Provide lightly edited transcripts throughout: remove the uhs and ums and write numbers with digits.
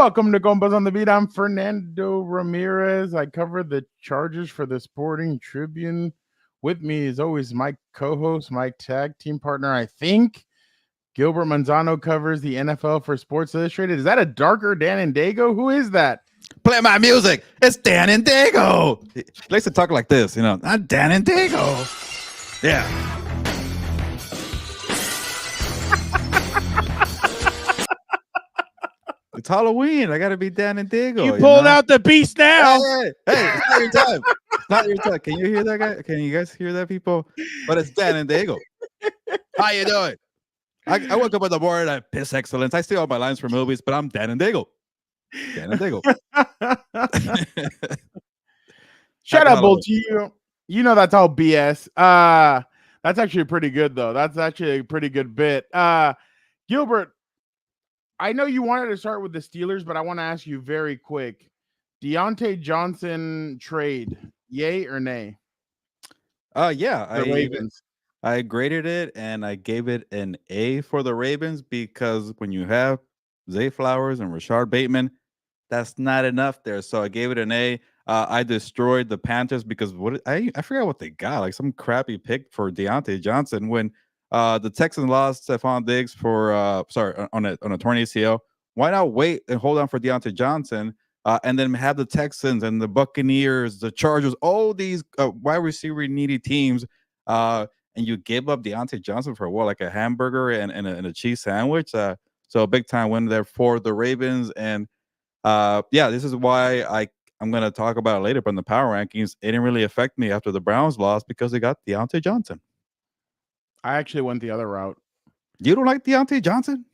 Welcome to Compas on the Beat. I'm Fernando Ramirez. I cover the Chargers for the Sporting Tribune. With me is always my co-host, my tag team partner, I think. Gilbert Manzano covers the NFL for Sports Illustrated. Is that a darker Dan and Dago? Who is that? Play my music. It's Dan and Dago. He likes to talk like this, I'm Dan and Dago. Yeah. It's Halloween. I got to be Dan and Dago. You pulled out the beast now. Hey, it's not your time. It's not your time. Can you hear that guy? Can you guys hear that, people? But it's Dan and Dago. How you doing? I woke up in the morning. I piss excellence. I steal all my lines from movies, but I'm Dan and Dago. Dan and Dago. Shut up, old you. You know that's all BS. That's actually pretty good though. That's actually a pretty good bit. Gilbert, I know you wanted to start with the Steelers, but I want to ask you very quick. Deontay Johnson trade, yay or nay? Yeah, the Ravens. I graded it and I gave it an A for the Ravens because when you have Zay Flowers and Rashard Bateman, that's not enough there. So I gave it an A. I destroyed the Panthers because I forgot what they got, like some crappy pick for Deontay Johnson when the Texans lost Stephon Diggs for on a torn ACL. Why not wait and hold on for Deontay Johnson and then have the Texans and the Buccaneers, the Chargers, all these wide receiver needy teams, and you gave up Deontay Johnson for what, like a hamburger and a cheese sandwich? So a big time win there for the Ravens. And this is why I'm going to talk about it later, but in the power rankings, it didn't really affect me after the Browns lost because they got Deontay Johnson. I actually went the other route. You don't like Deontay Johnson?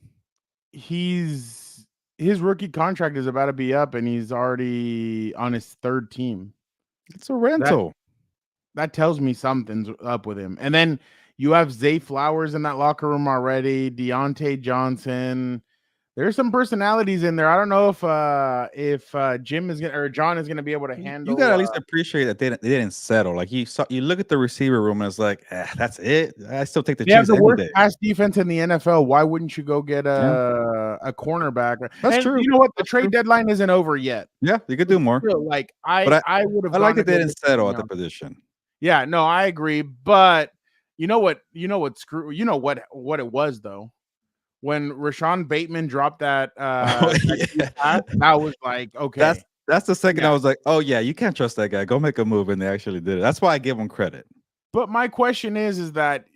His rookie contract is about to be up, and he's already on his third team. It's a rental. That tells me something's up with him. And then you have Zay Flowers in that locker room already, Deontay Johnson. There's some personalities in there. I don't know if Jim is or John is gonna be able to handle. You gotta at least appreciate that they didn't settle. Like you look at the receiver room and it's like, that's it. I still take the Chiefs. They have the worst day. pass defense in the NFL. Why wouldn't you go get a cornerback? That's true. You know what? The trade deadline isn't over yet. Yeah, you could do more. Like I would have. I like that they didn't settle at the position. Yeah, no, I agree. But you know what it was though. When Rashard Bateman dropped that, that was like, okay. That's the second I was like, oh yeah, you can't trust that guy. Go make a move, and they actually did it. That's why I give him credit. But my question is that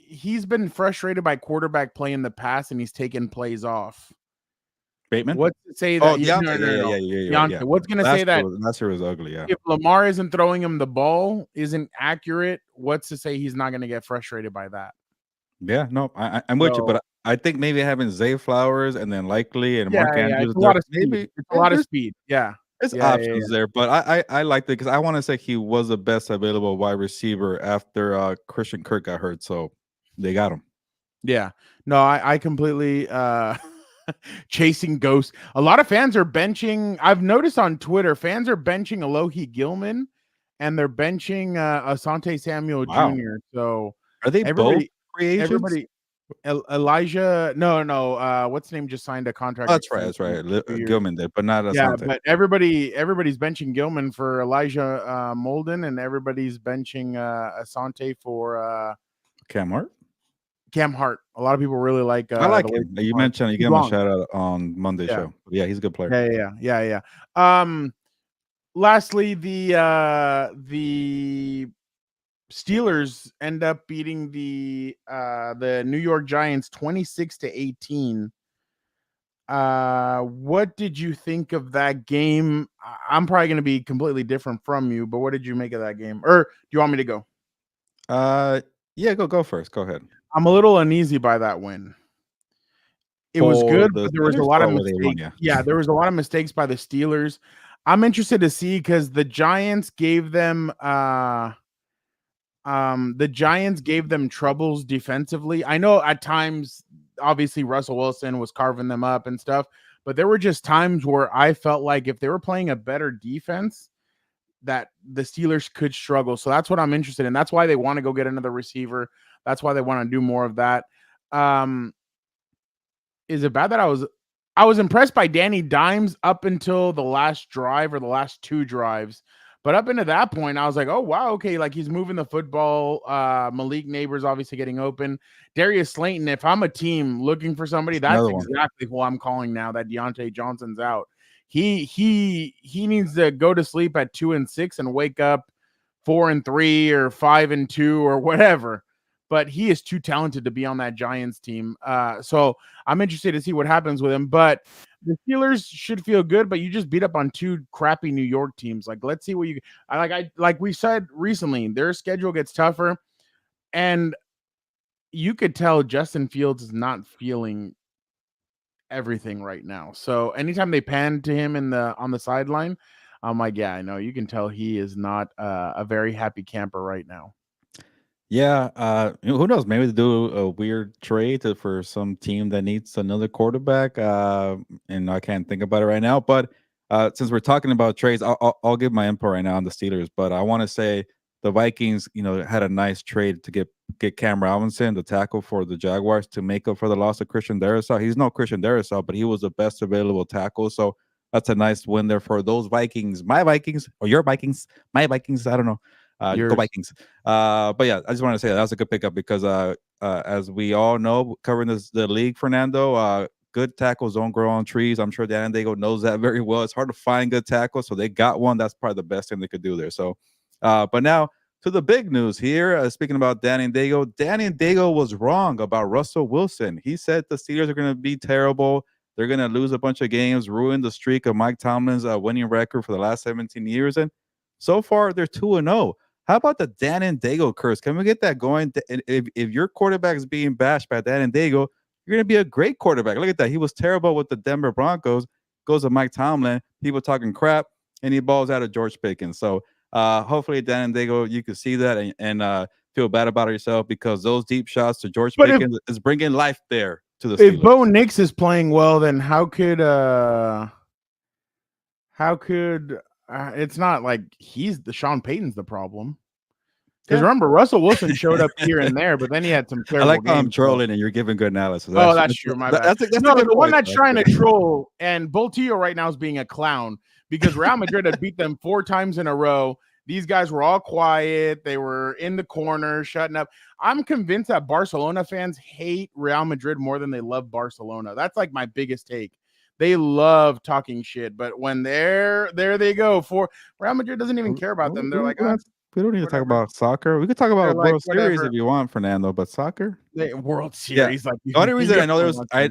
he's been frustrated by quarterback play in the past, and he's taken plays off. Bateman? What's to say that? Deontay. What's going to say that? Last year was ugly. Yeah. If Lamar isn't throwing him the ball, isn't accurate, what's to say he's not going to get frustrated by that? Yeah, no, I'm with you, but I think maybe having Zay Flowers and then Likely and Mark Andrews, it's a lot of speed. It's a lot of speed. Yeah, there's options there, but I liked it because I want to say he was the best available wide receiver after Christian Kirk got hurt, so they got him. Yeah, no, I completely chasing ghosts. A lot of fans are benching. I've noticed on Twitter, fans are benching Alohi Gilman, and they're benching Asante Samuel Jr. So are they both? Everybody, Elijah, no. What's his name just signed a contract? Oh, that's right. Gilman did, but not Asante. Yeah, but everybody's benching Gilman for Elijah Molden, and everybody's benching Asante for Cam Hart. A lot of people really like. I like him. You mentioned you gave him a shout out on Monday's show. Yeah, he's a good player. Yeah. Lastly, the Steelers end up beating the New York Giants 26-18. What did you think of that game? I'm probably going to be completely different from you, but what did you make of that game? Or do you want me to go? Yeah, go first. Go ahead. I'm a little uneasy by that win. It was good, but there was a lot of mistakes. Yeah, there was a lot of mistakes by the Steelers. I'm interested to see because the Giants gave them troubles defensively. I know at times, obviously, Russell Wilson was carving them up and stuff, but there were just times where I felt like if they were playing a better defense, that the Steelers could struggle. So that's what I'm interested in. That's why they want to go get another receiver. That's why they want to do more of that. Is it bad that I was I was impressed by Danny Dimes up until the last drive or the last 2 drives. But up into that point, I was like, oh, wow, okay, like he's moving the football. Malik Neighbors obviously getting open. Darius Slayton, if I'm a team looking for somebody, that's exactly who I'm calling now that Deontay Johnson's out. He needs to go to sleep at 2-6 and wake up 4-3 or 5-2 or whatever. But he is too talented to be on that Giants team. So I'm interested to see what happens with him. But the Steelers should feel good, but you just beat up on 2 crappy New York teams. Like, let's see what you like we said recently, their schedule gets tougher, and you could tell Justin Fields is not feeling everything right now. So anytime they pan to him on the sideline, I'm like, yeah, I know. You can tell he is not a very happy camper right now. Yeah, who knows? Maybe they do a weird trade for some team that needs another quarterback. And I can't think about it right now. But since we're talking about trades, I'll give my input right now on the Steelers. But I want to say the Vikings, had a nice trade to get Cam Robinson, the tackle for the Jaguars, to make up for the loss of Christian Darrisaw. He's no Christian Darrisaw, but he was the best available tackle. So that's a nice win there for those Vikings. My Vikings, or your Vikings, my Vikings. I don't know. Go Vikings. But yeah, I just want to say that was a good pickup because as we all know, covering the league, Fernando, good tackles don't grow on trees. I'm sure Dan Diego knows that very well. It's hard to find good tackles, so they got one. That's probably the best thing they could do there. So, but now to the big news here. Speaking about Danny Diego was wrong about Russell Wilson. He said the Steelers are going to be terrible. They're going to lose a bunch of games, ruin the streak of Mike Tomlin's winning record for the last 17 years. And so far, they're 2-0. How about the Dan Diego curse? Can we get that going? If your quarterback is being bashed by Dan Diego, you're going to be a great quarterback. Look at that. He was terrible with the Denver Broncos. Goes to Mike Tomlin. People talking crap, and he balls out of George Pickens. So hopefully, Dan Diego, you can see that and feel bad about yourself because those deep shots to George Pickens is bringing life there to the Steelers. If Bo Nix is playing well, then how could it's not like Sean Payton's the problem. Because remember, Russell Wilson showed up here and there, but then he had some terrible games. I like how I'm trolling and you're giving good analysis. That's true. My bad. That's the one that's trying to troll, and Boltillo right now is being a clown because Real Madrid had beat them 4 times in a row. These guys were all quiet. They were in the corner, shutting up. I'm convinced that Barcelona fans hate Real Madrid more than they love Barcelona. That's like my biggest take. They love talking shit, but when there they go. For Real Madrid doesn't even care about them. They're like, we don't need to talk about soccer. We could talk about World Series if you want, Fernando. But soccer, World Series. Yeah. Like the only reason I know there's, I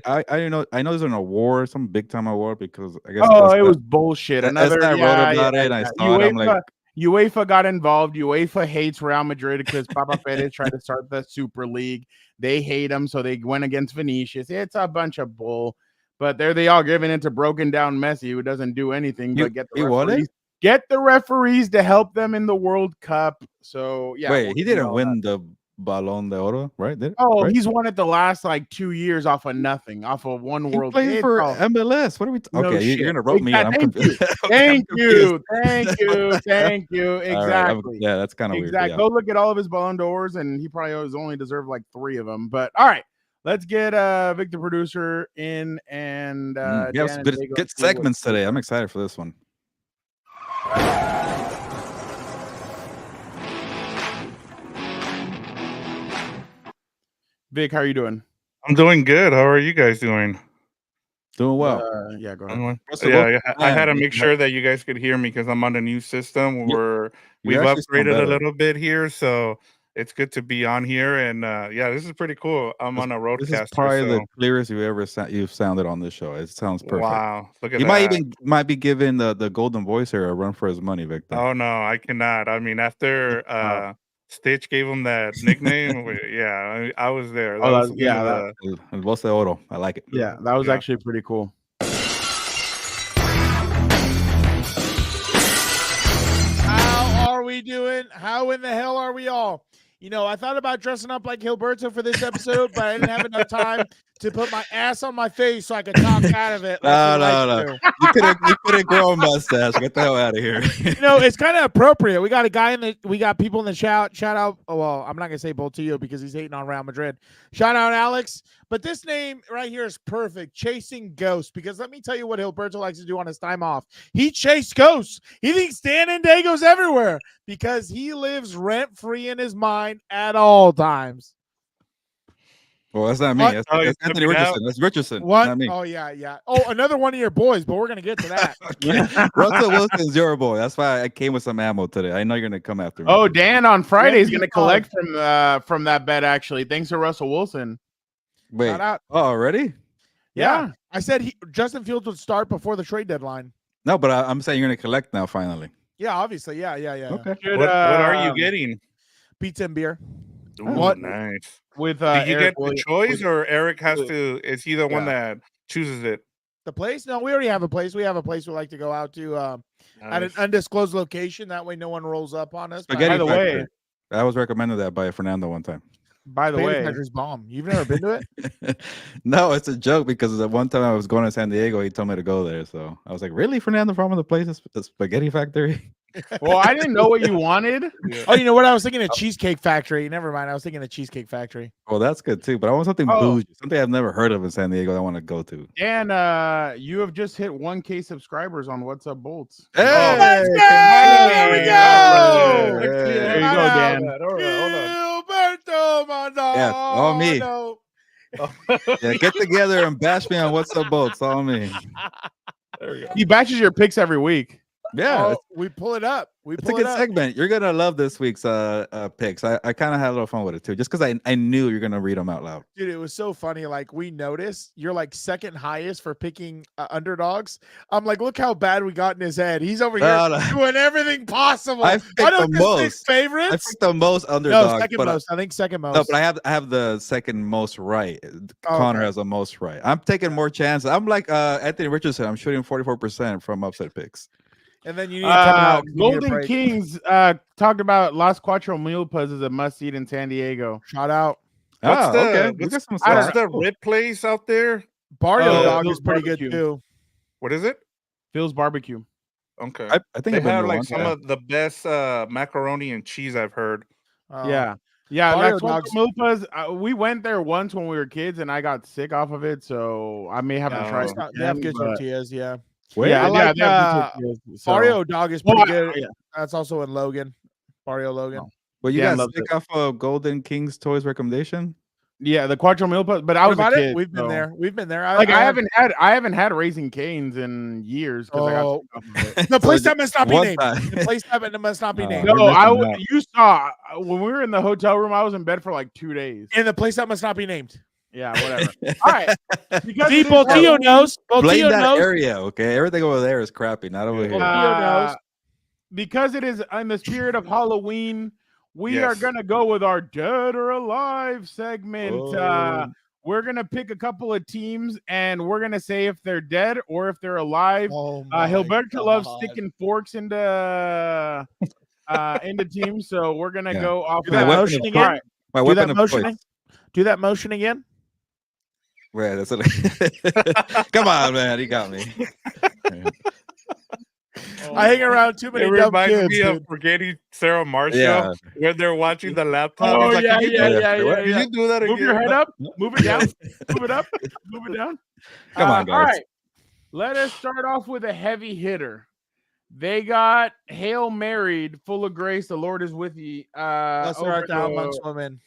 know there's an award, some big time award, because I guess it was bullshit. Another I wrote about it. And I saw it. I'm like, UEFA got involved. UEFA hates Real Madrid because Papa Perez tried to start the Super League. They hate him, so they went against Vinicius. It's a bunch of bull. But there they are giving it to broken down Messi, who doesn't do anything but get the referees to help them in the World Cup. So yeah. Wait, he didn't win the Balón de Oro, right? He's won it the last 2 years off of nothing, off of one he World. Played for MLS. What are we? Okay, you're gonna rope me. Thank you. Exactly. Yeah, that's kind of weird. Exactly. Go look at all of his Ballon d'Ors, and he probably only deserved 3 of them. But all right. Let's get Victor Producer in and we have some good segments today. I'm excited for this one. Vic, how are you doing? I'm doing good. How are you guys doing? Doing well. Yeah, go ahead. I had to make sure that you guys could hear me because I'm on a new system where we've upgraded a little bit here, so it's good to be on here, and this is pretty cool. I'm on a roadcaster. This is probably the clearest you've sounded on this show. It sounds perfect. Wow, look at that. You might be giving the golden voice here a run for his money, Victor. Oh no, I cannot. I mean, after Stitch gave him that nickname, I was there. That was El Voz de Oro. I like it. Yeah, that was actually pretty cool. How are we doing? How in the hell are we all? I thought about dressing up like Gilberto for this episode, but I didn't have enough time to put my ass on my face so I could talk out of it. No. You couldn't grow a mustache. Get the hell out of here. It's kind of appropriate. We got people in the shout out. Oh, well, I'm not gonna say Boltillo because he's hating on Real Madrid. Shout out Alex. But this name right here is perfect. Chasing Ghosts. Because let me tell you what Gilberto likes to do on his time off. He chased ghosts. He thinks Dan and Dago's everywhere because he lives rent-free in his mind at all times. Well, that's not me. That's Anthony Richardson. That's Richardson. What? Not me. Oh, yeah. Oh, another one of your boys, but we're going to get to that. Russell Wilson's your boy. That's why I came with some ammo today. I know you're going to come after me. Oh, Dan on Friday is going to collect from that bet, actually. Thanks to Russell Wilson. Wait. Shout out. Oh, already? Yeah. I said Justin Fields would start before the trade deadline. No, but I'm saying you're going to collect now, finally. Yeah, obviously. Yeah. Okay. What are you getting? Pizza and beer. Ooh, What? Nice. With Did you Eric get the choice, or Eric has to? Is he the one that chooses it? The place? No, we already have a place. We have a place we like to go out to at an undisclosed location. That way, no one rolls up on us. Spaghetti By the Factory. way, I was recommended that by Fernando one time. by the way, Factory's bomb. You've never been to it? No, it's a joke because the one time I was going to San Diego, he told me to go there. So I was like, really, Fernando, from the place is the Spaghetti Factory? well, I didn't know what you wanted. Yeah. Oh, you know what? I was thinking a Cheesecake Factory. Never mind. I was thinking a Cheesecake Factory. Well, that's good too. But I want something bougie, something I've never heard of in San Diego that I want to go to. Dan, you have just hit 1K subscribers on What's Up Bolts. Hey, let's go! There we go! There you go, Dan. Hold on. Gilberto, my dog. Yeah, all me. No. Yeah, get together and bash me on What's Up Bolts. All me. There we go. He batches your picks every week. Yeah, We pull it up. it's a good segment. You're gonna love this week's picks. I kind of had a little fun with it too, just because I knew you're gonna read them out loud. Dude, it was so funny. Like, we noticed you're like second highest for picking underdogs. I'm like, look how bad we got in his head. He's over here doing everything possible. I've picked the most favorites. I picked the most underdogs. No, second most. I think second most. No, but I have the second most right. Connor has the most right. I'm taking more chances. I'm like Anthony Richardson. I'm shooting 44% from upset picks. And then you need to come out. Golden Kings talked about Las Cuatro Milpas as a must-eat in San Diego. Shout out. What's What's the rib place out there? Barrio Dog Phil's is pretty Barbecue. good too. What is it? Phil's Barbecue. Okay. I think they have like some of the best macaroni and cheese I've heard. Yeah, Barrio Las Dogs. Cuatro Milpas. We went there once when we were kids, and I got sick off of it, so I may have to try it. They have good again, but- tortillas, yeah. Yeah, I like they have good tortillas, so- Barrio Dog is pretty good. Yeah. That's also in Logan. Barrio Logan. Well, you Dan guys loves stick it. off a Golden Kings toys recommendation? Yeah, the Cuatro Milpas, but I What was a about kid. it? We've been so- there. We've been there. I haven't had Raising Cane's in years because I got sick off of it. The place that must not be one named. time. The place that must not be named. No, You're missing out. you saw when we were in the hotel room. I was in bed for like 2 days. And the place that must not be named. Yeah, whatever. All right, because See, it is Boltillo knows. Blame Boltillo that knows. area, okay? Everything over there is crappy, not over here. uh, because it is in the spirit of Halloween, we are Yes. gonna go with our Dead or Alive segment. Oh. We're gonna pick a couple of teams, and we're gonna say if they're dead or if they're alive. Oh my Gilberto loves God. sticking forks into teams, so we're gonna Yeah. go off Do that of motion All again. right. My Do weapon that of motion. choice. Do that motion again. Wait, that's it. Come on, man. You got me. I hang around too It many dumb reminds kids. me of Dude. Forgetting Sarah Marshall Yeah. when they're watching the laptop. Oh, He's like, yeah, "Can you yeah, do- yeah, yeah, Can yeah. you do that again? Move your head up, move it down, move it up, move it down. Come on, guys. All right, let us start off with a heavy hitter. They got Hail Married, full of grace. The Lord is with you. Blessed over art thou the- amongst women.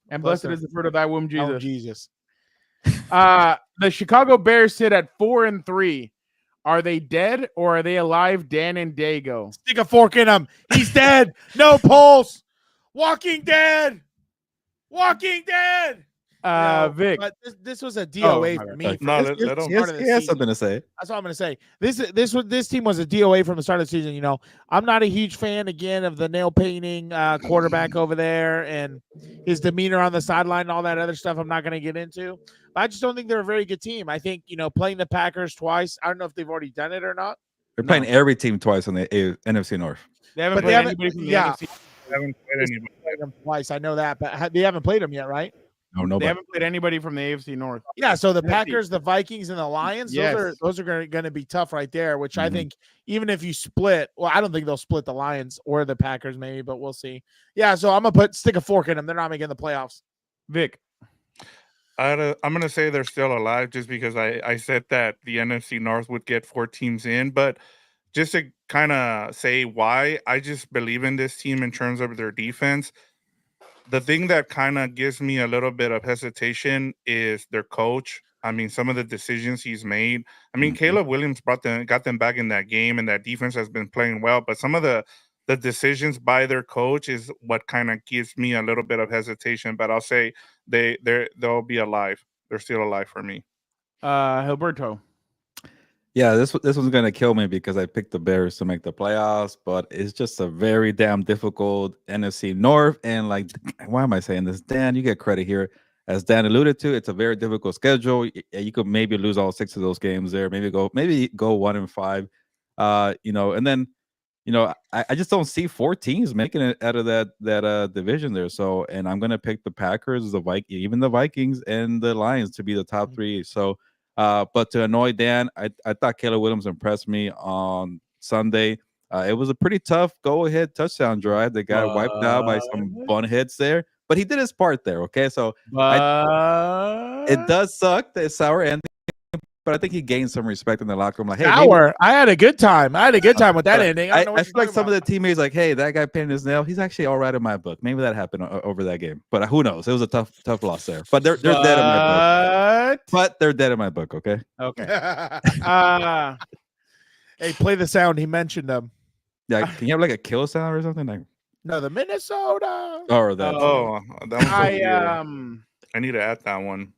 and blessed is the fruit of thy womb, Jesus. Oh, Jesus. The Chicago Bears sit at 4-3. Are they dead or are they alive? Dan and Dago. Stick a fork in him. He's dead. No pulse. Walking Dead. Walking Dead. No, Vic. But this was a DOA my for bad. me. No, This- let him- this part of the He has season. something to say. That's all I'm going to say. This team was a DOA from the start of the season. You know, I'm not a huge fan again of the nail painting quarterback over there and his demeanor on the sideline and all that other stuff. I'm not going to get into. But I just don't think they're a very good team. I think playing the Packers twice. I don't know if they've already done it or not. They're playing every team twice on the NFC North. They haven't But played they haven't- anybody from the yeah. NFC. haven't played anybody. Played them twice. I know that, but they haven't played them yet, right? No, nobody. They haven't played anybody from the AFC North. Yeah, so the NFC. Packers, the Vikings, and the Lions, those are going to be tough right there, which I think even if you split, well, I don't think they'll split the Lions or the Packers maybe, but we'll see. Yeah, so I'm going to stick a fork in them. They're not making the playoffs. Vic. I'm going to say they're still alive just because I said that the NFC North would get 4 teams in, but just to kind of say why, I just believe in this team in terms of their defense. The thing that kind of gives me a little bit of hesitation is their coach. I mean, some of the decisions he's made. I mean, Caleb Williams got them back in that game, and that defense has been playing well. But some of the decisions by their coach is what kind of gives me a little bit of hesitation. But I'll say they'll be alive. They're still alive for me. Gilberto. Yeah, this one's gonna kill me because I picked the Bears to make the playoffs, but it's just a very damn difficult NFC North. And like, why am I saying this? Dan, you get credit here. As Dan alluded to, it's a very difficult schedule. You could maybe lose all 6 of those games there. Maybe go 1-5. And then, I just don't see 4 teams making it out of that division there. So, and I'm gonna pick the Packers, even the Vikings, and the Lions to be the top 3. So. But to annoy Dan, I thought Caleb Williams impressed me on Sunday. It was a pretty tough go-ahead touchdown drive. They got wiped out by some bun hits there, but he did his part there. Okay, so it does suck that it's sour ending, but I think he gained some respect in the locker room. Like, hey, I had a good time. with that ending. I feel like some of the teammates like, hey, that guy painted his nail. He's actually all right in my book. Maybe that happened over that game, but who knows? It was a tough loss there. But they're dead in my book. But they're dead in my book. Okay. Hey, play the sound. He mentioned them. Yeah, can you have like a kill sound or something? Like, no, the Minnesota. Or that. I need to add that one.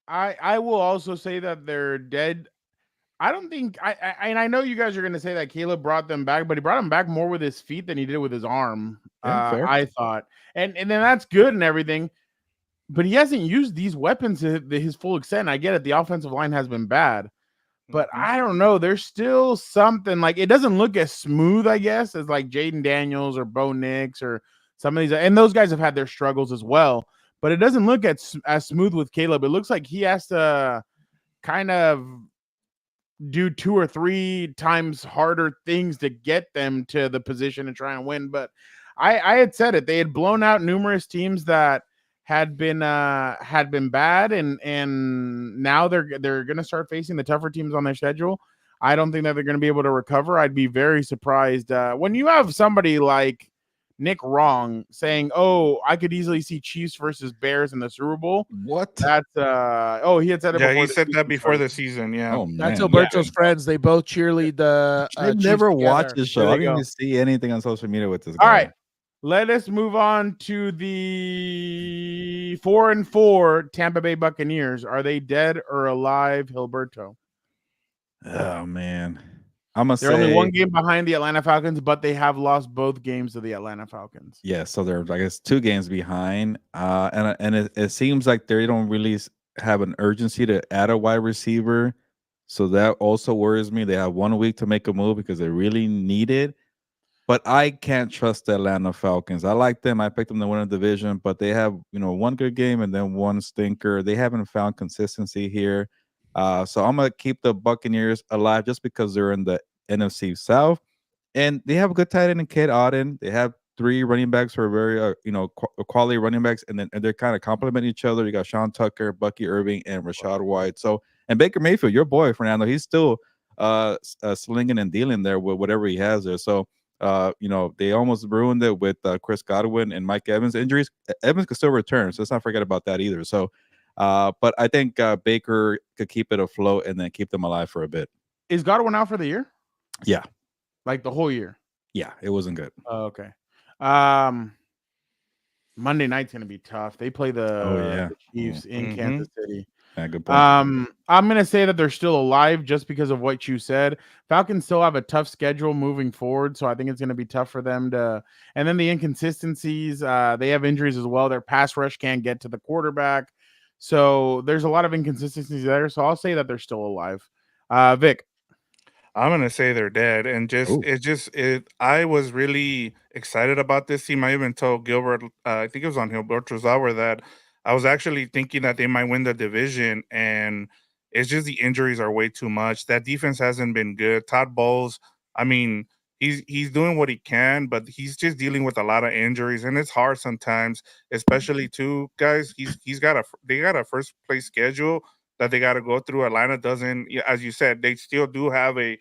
I will also say that they're dead. I don't think I know you guys are going to say that Caleb brought them back, but he brought them back more with his feet than he did with his arm. Yeah, I thought, and then that's good and everything, but he hasn't used these weapons to his full extent. I get it; the offensive line has been bad, but I don't know. There's still something like it doesn't look as smooth, I guess, as like Jaden Daniels or Bo Nix or some of these, and those guys have had their struggles as well. But it doesn't look as smooth with Caleb. It looks like he has to kind of do 2 or 3 times harder things to get them to the position and try and win. But I had said it. They had blown out numerous teams that had been bad, and now they're going to start facing the tougher teams on their schedule. I don't think that they're going to be able to recover. I'd be very surprised when you have somebody like Nick Wrong saying, "Oh, I could easily see Chiefs versus Bears in the Super Bowl." What? That's he had said it. Yeah, he said that before the season. Yeah. Oh, man. That's Gilberto's friends. They both cheerlead the. I've never watched this show. I didn't even see anything on social media with this guy. All right, let us move on to the 4-4 Tampa Bay Buccaneers. Are they dead or alive, Gilberto? Oh man. They're only 1 game behind the Atlanta Falcons, but they have lost both games to the Atlanta Falcons. Yeah, so they're, I guess, 2 games behind. And it seems like they don't really have an urgency to add a wide receiver. So that also worries me. They have 1 week to make a move because they really need it. But I can't trust the Atlanta Falcons. I like them. I picked them to win the division, but they have, 1 good game and then 1 stinker. They haven't found consistency here. So I'm going to keep the Buccaneers alive just because they're in the NFC South. And they have a good tight end in Kate Auden. They have 3 running backs who are very, quality running backs. And they're kind of complement each other. You got Sean Tucker, Bucky Irving, and Rashad White. So, and Baker Mayfield, your boy, Fernando, he's still slinging and dealing there with whatever he has there. So, they almost ruined it with Chris Godwin and Mike Evans injuries. Evans could still return, so let's not forget about that either. So, but I think Baker could keep it afloat and then keep them alive for a bit. Is Godwin out for the year? Yeah. Like the whole year? Yeah, it wasn't good. Oh, okay. Monday night's going to be tough. They play the Chiefs in Kansas City. Yeah, good point. I'm going to say that they're still alive just because of what you said. Falcons still have a tough schedule moving forward, so I think it's going to be tough for them to. And then the inconsistencies, they have injuries as well. Their pass rush can't get to the quarterback. So there's a lot of inconsistencies there. So I'll say that they're still alive. Vic. I'm gonna say they're dead, and I was really excited about this team. I even told Gilbert, I think it was on Gilberto's hour, that I was actually thinking that they might win the division, and it's just the injuries are way too much. That defense hasn't been good. Todd Bowles, I mean, he's doing what he can, but he's just dealing with a lot of injuries, and it's hard sometimes, especially too, guys. They got a first place schedule that they got to go through. Atlanta doesn't, as you said, they still do have a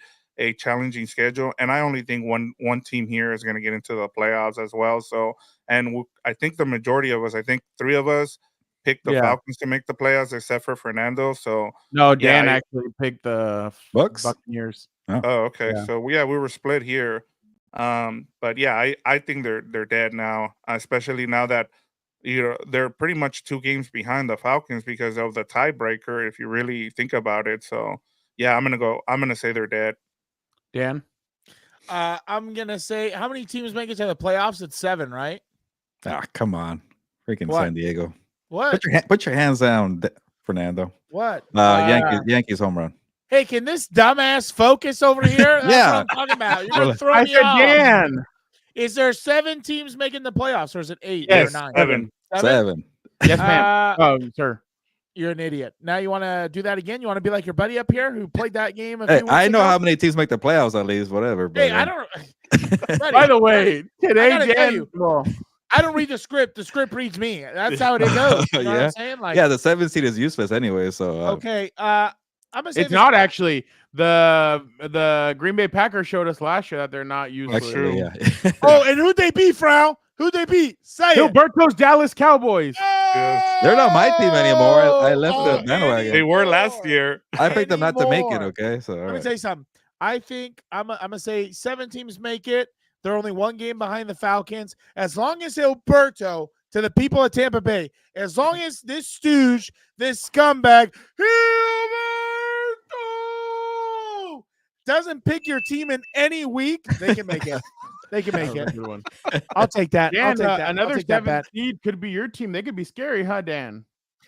challenging schedule, and I only think one team here is going to get into the playoffs as well. So, and I think the majority of us, I think 3 of us, picked the Falcons to make the playoffs, except for Fernando. So, no, Dan actually picked the Bucks? Buccaneers. Oh, okay. Yeah. So we were split here. But yeah, I think they're dead now, especially now that they're pretty much 2 games behind the Falcons because of the tiebreaker, if you really think about it. So yeah, I'm gonna say they're dead. Dan? I'm gonna say, how many teams make it to the playoffs? It's 7, right? Ah, come on. Freaking What? San Diego. What? Put your hands down, Fernando. What? Yankees home run. Hey, can this dumbass focus over here? That's what I'm talking about. You're gonna throw I me said off. Dan. Is there 7 teams making the playoffs, or is it 8 Yes, or 9? 7. 7. Yes, ma'am. Oh, sir. You're an idiot. Now you want to do that again? You want to be like your buddy up here who played that game? Hey, I know how many teams make the playoffs at least, whatever. But, Hey, I don't. Buddy, By the way, today, Dan. I don't read the script. The script reads me. That's how it goes. You know what I'm saying? Like, yeah, the 7th seed is useless anyway. So okay. I'm gonna say it's not actually. The Green Bay Packers showed us last year that they're not useless. That's true. Yeah. Oh, and who'd they beat, Frau? Who'd they beat? Say it. Gilberto's Dallas Cowboys. They're not my team anymore. I left the bandwagon. They were last year. I picked them not to make it. Okay, so let me tell you something. I think I'm gonna say 7 teams make it. They're only 1 game behind the Falcons. As long as Gilberto, to the people of Tampa Bay, as long as this stooge, this scumbag, Gilberto, doesn't pick your team in any week, they can make it. They can make it. I'll take that. Dan, I'll take that. Another 7th seed could be your team. They could be scary, huh, Dan?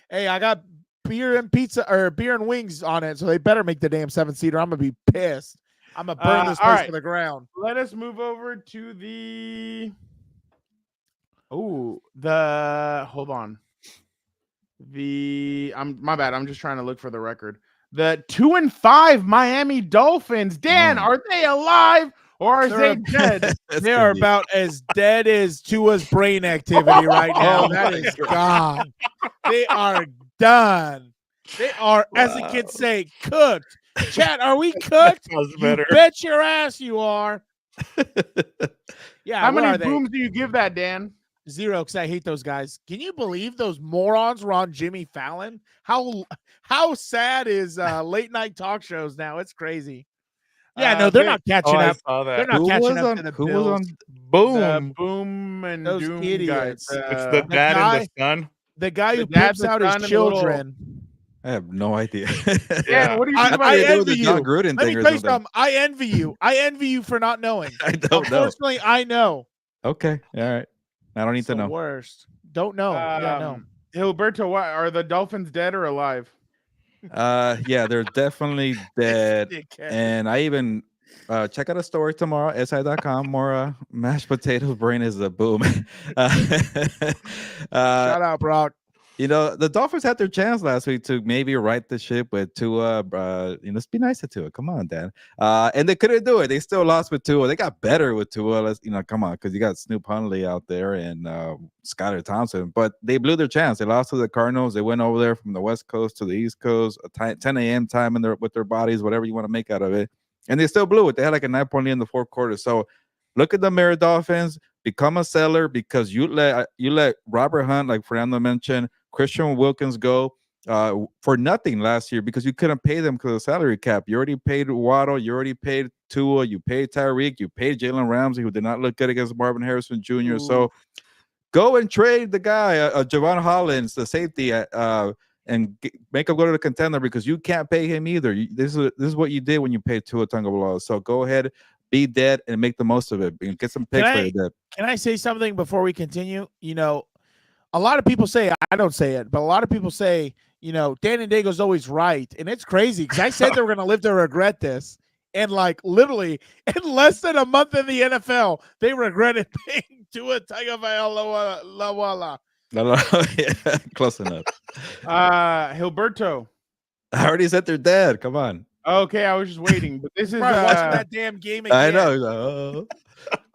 Hey, I got beer and pizza or beer and wings on it, so they better make the damn 7th seed or I'm gonna be pissed. I'm gonna burn this place to the ground. Let us move over to the. Hold on. My bad. I'm just trying to look for the record. The 2-5 Miami Dolphins. Dan, are they alive or are they dead? They are about as dead as Tua's brain activity right now. That is gone. They are done. They are, as the kids say, cooked. Chat, are we cooked? You bet your ass you are. Yeah. How many booms do you give that, Dan? 0, because I hate those guys. Can you believe those morons were on Jimmy Fallon? How sad is late night talk shows now? It's crazy. Yeah, no, they're not catching up. They're not catching up to the Who Bills. was on Boom? Boom and Those Doom idiots. guys. It's the dad and the son. The guy The who dad, pimps the out son, his and the children. I have no idea. Dan, what do you think about I it? envy you. John Gruden Let me thing or tell you something. something. I envy you. I envy you for not knowing. I don't know. Unfortunately, I know. Okay, all right. I don't need It's to the know. worst. Don't know. Yeah, no. Gilberto, what are the Dolphins dead or alive? Yeah, they're definitely dead. Dickhead. And I even check out a story tomorrow, si.com. More mashed potatoes brain is a boom. Shout out, Brock. You know, the Dolphins had their chance last week to maybe right the ship with Tua. Let's be nice to Tua. Come on, Dan. And they couldn't do it. They still lost with Tua. They got better with Tua. Come on, because you got Snoop Hundley out there and Skylar Thompson. But they blew their chance. They lost to the Cardinals. They went over there from the West Coast to the East Coast, 10 a.m. time with their bodies, whatever you want to make out of it. And they still blew it. They had like a 9-point lead in the 4th quarter. So look at the Mirror Dolphins. Become a seller because you let Robert Hunt, like Fernando mentioned, Christian Wilkins go for nothing last year because you couldn't pay them because of the salary cap. You already paid Waddle, you already paid Tua, you paid Tyreek, you paid Jalen Ramsey, who did not look good against Marvin Harrison Jr. Ooh. So go and trade the guy, Javon Hollins, the safety, and make him go to the contender because you can't pay him either. This is what you did when you paid Tua Tagovailoa. So go ahead, be dead, and make the most of it. And get some picks for your dead. Can I say something before we continue? You know, a lot of people say, I don't say it, but a lot of people say, you know, Dan and Dago's always right. And it's crazy because I said they were going to live to regret this. And like literally in less than a month in the NFL, they regretted paying Tua Tagovailoa. No, yeah, close enough. Gilberto. I already said they're dead. Come on. Okay, I was just waiting, but this is Probably watching that damn game again. I know.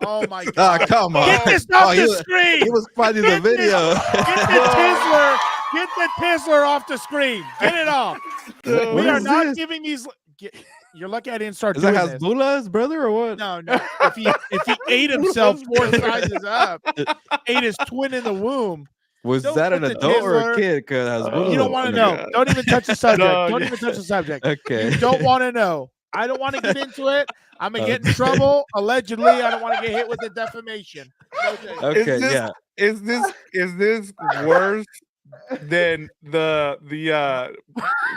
Oh my god! Come on! Get this off the screen. He was finding the video. Get the Tizzler off the screen. Get it off. We are not giving these. You're lucky I didn't start Is doing that Hasbullah's brother or what? No. If he ate himself 4 sizes up, ate his twin in the womb. Was that an adult or a kid? Because you don't want to know. God. Don't even touch the subject. Don't even touch the subject. Okay. You don't want to know. I don't want to get into it. I'm gonna get in trouble. Allegedly, I don't want to get hit with a defamation. Okay. Is this worse than the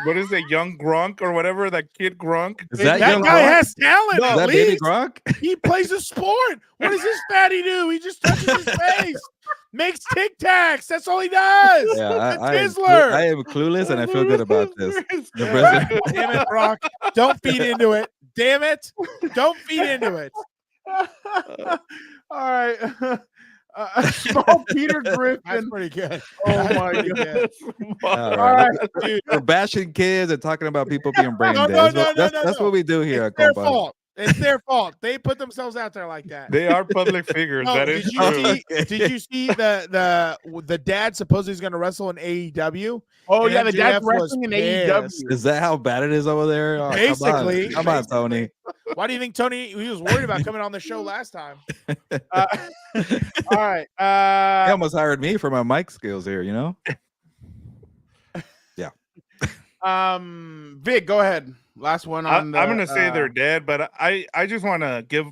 what is it, young Gronk or whatever, that kid Gronk? Is that guy Gronk? has talent. No, is that baby Gronk? He plays a sport. What does this fatty do? He just touches his face, makes Tic Tacs. That's all he does. Yeah, I am clueless, and I feel good about this. Damn it, Brock! Don't feed into it. Damn it! Don't feed into it. All right. Small Peter Griffin. That's pretty good. Oh my god! All right, dude. We're bashing kids and talking about people being brain dead. That's what we do here. It's their fault. It's their fault. They put themselves out there like that. They are public figures. That is true. Did you see the dad supposedly is going to wrestle in AEW? Oh yeah, the dad's wrestling in AEW. Is that how bad it is over there? Oh, basically. Come on, Tony. Why do you think Tony? He was worried about coming on the show last time. All right. He almost hired me for my mic skills here. You know. Yeah. Vic, go ahead. Last one on I'm gonna say they're dead, but I just want to give.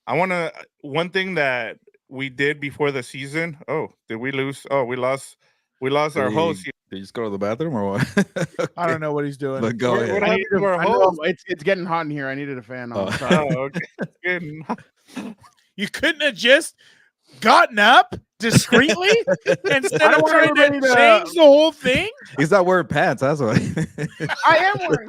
One thing that we did before the season. Oh, did we lose? Oh, we lost. We lost our host. Did you just go to the bathroom or what? Okay. I don't know what he's doing. But go ahead. What happened to our host? It's getting hot in here. I needed a fan on. Oh, okay. You couldn't have just gotten up discreetly instead of trying to change the whole thing? He's not wearing pants. That's why. I am wearing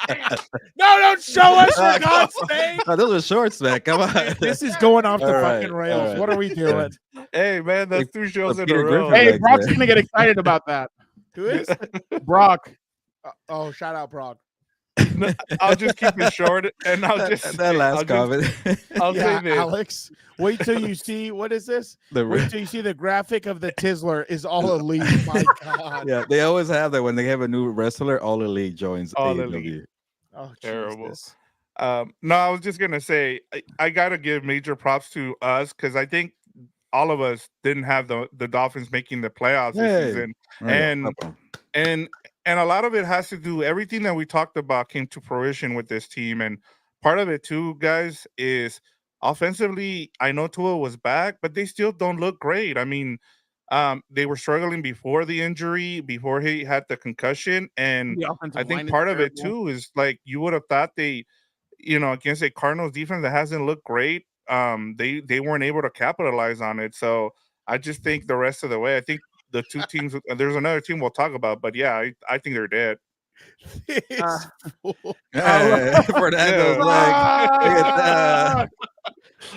pants. No, don't show us, for God's sake. Oh, those are shorts, man. Come on. This is going off the fucking rails. Right. What are we doing? Hey, man, that's 2 shows in a row. Hey, Brock's going to get excited about that. Who is? Brock. Shout out, Brock. I'll just keep it short, and I'll just that last comment. I'll say this, Alex. Wait till you see what is this? Wait till you see the graphic of the Tizzler is all elite. My God. Yeah, they always have that when they have a new wrestler. All elite joins AEW. Oh, terrible. No, I was just gonna say I gotta give major props to us because I think all of us didn't have the Dolphins making the playoffs this season, and a lot of it has to do, everything that we talked about came to fruition with this team. And part of it too, guys, is offensively, I know Tua was back, but they still don't look great. I mean, they were struggling before the injury, before he had the concussion. And I think part of it too is like, you would have thought they, against a Cardinals defense that hasn't looked great, they weren't able to capitalize on it. So I just think the rest of the way, I think the two teams, there's another team we'll talk about, but yeah, I think they're dead. Fernando's leg.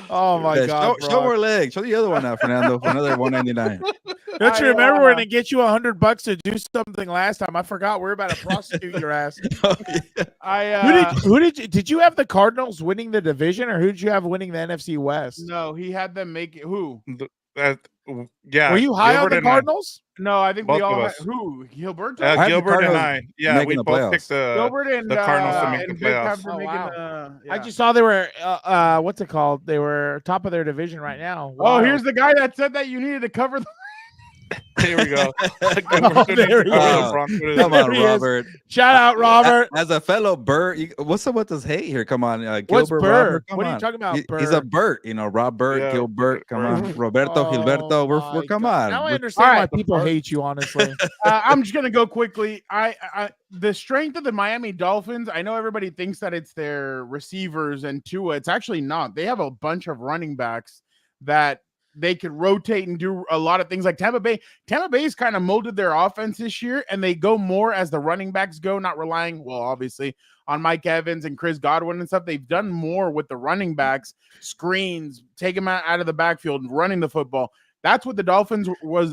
Oh my God! Show more leg. Show the other one now, Fernando, for another $199. Don't you remember we're gonna get you $100 to do something last time? I forgot. We're about to prostitute your ass. Oh, yeah. Did you have the Cardinals winning the division, or who did you have winning the NFC West? No, he had them make it. Who? Yeah. Were you high on the Cardinals? No, I think both we all of us. Who? Gilberto? Gilbert and I. Yeah, we both picked Gilbert and the Cardinals to make the playoffs. Oh, wow. I just saw they were what's it called? They were top of their division right now. Wow. Oh, here's the guy that said that you needed to cover the Here we go. There he is. Come on, Robert. Shout out, Robert. As a fellow Burt, what's up with this hate here? Come on, Gilbert. What's Burt? Robert, What are you talking about, Burt? He's a Burt, Robert, Yeah, Gilbert. Come on, Roberto, Gilberto. We're come on. Now I understand why people hate you. Honestly, I'm just gonna go quickly. I the strength of the Miami Dolphins. I know everybody thinks that it's their receivers and Tua. It's actually not. They have a bunch of running backs that they could rotate and do a lot of things like Tampa Bay. Tampa Bay's kind of molded their offense this year, and they go more as the running backs go, not relying, well, obviously, on Mike Evans and Chris Godwin and stuff. They've done more with the running backs, screens, take them out of the backfield, and running the football. That's what the Dolphins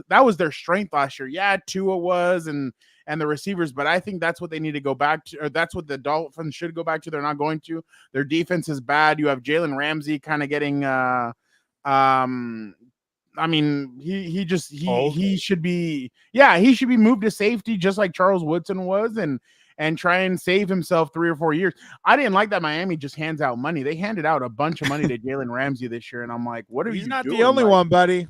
that was their strength last year. Yeah, Tua was and the receivers, but I think that's what they need to go back to, or that's what the Dolphins should go back to. They're not going to. Their defense is bad. You have Jalen Ramsey kind of getting I mean, he should be moved to safety just like Charles Woodson was and try and save himself 3 or 4 years. I didn't like that Miami just hands out money. They handed out a bunch of money to Jalen Ramsey this year, and I'm like, what are you doing? He's not the only one, buddy.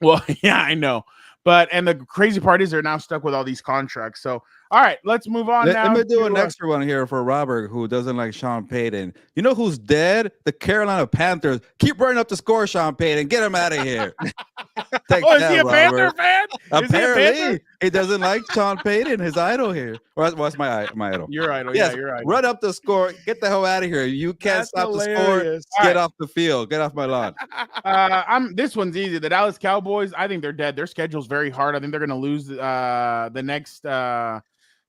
Well, yeah, I know. But and the crazy part is they're now stuck with all these contracts. So, all right, let's move on now. Let me do an extra one here for Robert, who doesn't like Sean Payton. You know who's dead? The Carolina Panthers. Keep running up the score, Sean Payton. Get him out of here. Is he a Panther fan? Apparently, he doesn't like Sean Payton, his idol here. Well, that's my idol. Your idol, yes, yeah, your idol. Run up the score. Get the hell out of here. You can't stop the score. Get off the field. Get off my lawn. This one's easy. The Dallas Cowboys, I think they're dead. Their schedule's very hard. I think they're going to lose the next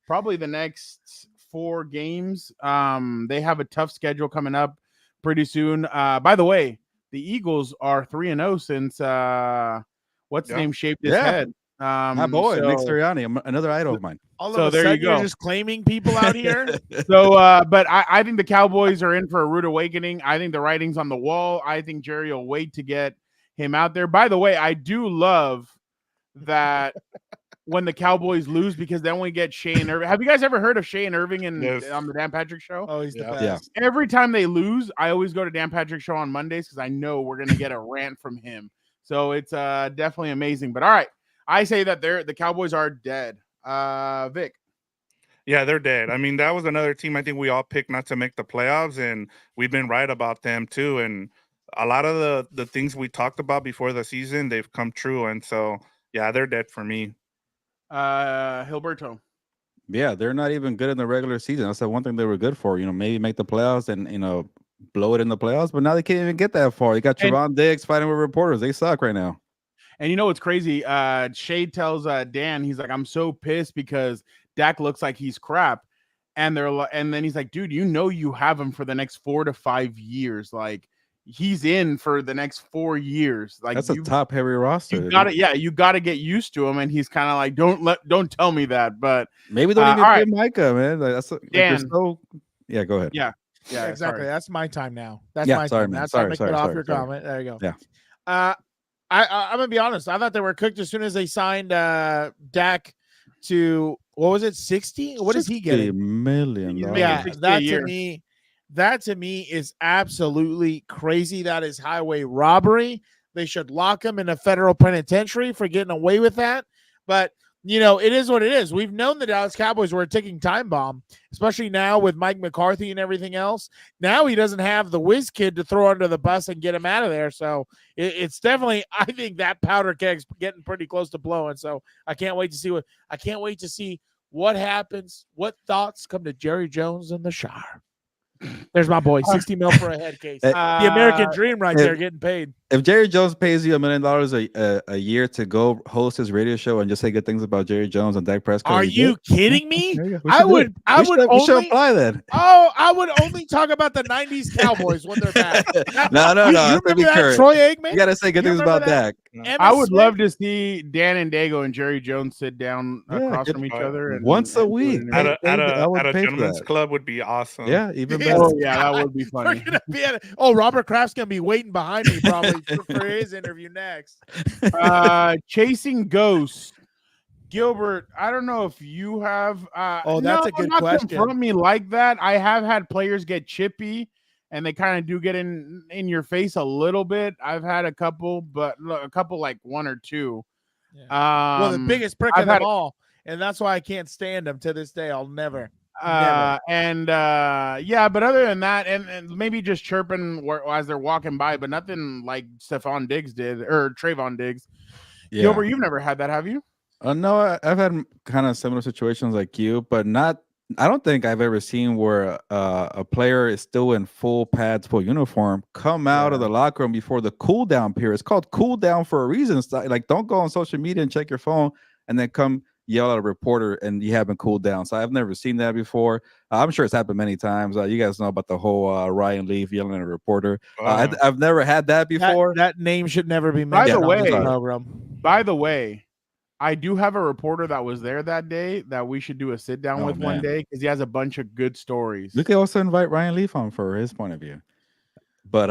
probably the next 4 games. They have a tough schedule coming up pretty soon. By the way, the Eagles are 3-0 since what's his name shaped his head. My boy, Nick Sirianni, another idol of mine. So there you go. You're just claiming people out here. So, but I think the Cowboys are in for a rude awakening. I think the writing's on the wall. I think Jerry will wait to get him out there. By the way, I do love that when the Cowboys lose, because then we get Shane Irving. Have you guys ever heard of Shane Irving on the Dan Patrick Show? Oh, he's the best. Yeah. Every time they lose, I always go to Dan Patrick Show on Mondays because I know we're going to get a rant from him. So it's definitely amazing. But all right, I say that the Cowboys are dead. Vic. Yeah, they're dead. I mean, that was another team I think we all picked not to make the playoffs, and we've been right about them too. And a lot of the things we talked about before the season, they've come true. And so, yeah, they're dead for me. Gilberto. Yeah, they're not even good in the regular season. That's the one thing they were good for. Maybe make the playoffs and blow it in the playoffs. But now they can't even get that far. You got Trevon Diggs fighting with reporters. They suck right now. And you know what's crazy? Shade tells Dan, he's like, I'm so pissed because Dak looks like he's crap. And then he's like, dude, you have him for the next 4 to 5 years. Like, he's in for the next 4 years. Like, that's a top heavy roster. You gotta get used to him. And he's kind of like, don't tell me that. But maybe don't even play Micah, man. Dan. Yeah, go ahead. Yeah, exactly. Sorry. That's my time now. That's my time. That's time to get off your comment. There you go. Yeah. I'm gonna be honest. I thought they were cooked as soon as they signed Dak to, what was it, 60? What is he getting? $60 million. Yeah, that to me is absolutely crazy. That is highway robbery. They should lock him in a federal penitentiary for getting away with that. But it is what it is. We've known the Dallas Cowboys were a ticking time bomb, especially now with Mike McCarthy and everything else. Now he doesn't have the whiz kid to throw under the bus and get him out of there. So it's definitely, I think that powder keg's getting pretty close to blowing. So I can't wait to see what happens. What thoughts come to Jerry Jones in the shower? There's my boy, 60 mil for a head case. The American dream right there, getting paid. If Jerry Jones pays you $1 million a year to go host his radio show and just say good things about Jerry Jones and Dak Prescott, are you kidding me? I would only apply that. Oh, I would only talk about the '90s Cowboys when they're back. No. You remember that Troy Aikman? You got to say good things about Dak. I would love to see Dan and Dago and Jerry Jones sit down across from each other once a week at a gentleman's club would be awesome. Yeah, even better. Oh yeah, that would be funny. Robert Kraft's gonna be waiting behind me probably for his interview next. Chasing Ghosts. Gilbert, I don't know if you have. That's a good question. Confront me like that. I have had players get chippy, and they kind of do get in your face a little bit. I've had a couple, but like 1 or 2. Yeah. Well, the biggest prick of them all, and that's why I can't stand them to this day. I'll never. But other than that, and maybe just chirping as they're walking by, but nothing like Stephon Diggs did or Trayvon Diggs. Yeah. Gilbert, you've never had that, have you? No, I've had kind of similar situations like you, but not I don't think I've ever seen where a player is still in full pads, full uniform, come out of the locker room before the cool down period. It's called cool down for a reason. Like, don't go on social media and check your phone and then come yell at a reporter and you haven't cooled down. So I've never seen that before. I'm sure it's happened many times. You guys know about the whole Ryan Leaf yelling at a reporter. I've never had that before. That name should never be mentioned on the program. By the way, I do have a reporter that was there that day that we should do a sit down with one day because he has a bunch of good stories. We could also invite Ryan Leaf on for his point of view. But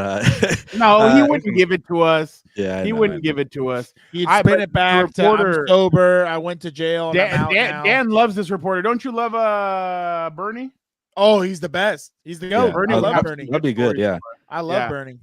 no, he wouldn't give it to us. Yeah, he wouldn't give it to us. He'd spin it back to I'm sober. I went to jail. Dan loves this reporter. Don't you love Bernie? Oh, he's the best. He's the GOAT. Yeah, Bernie, I love Bernie. That'd be good. Yeah, I love Bernie.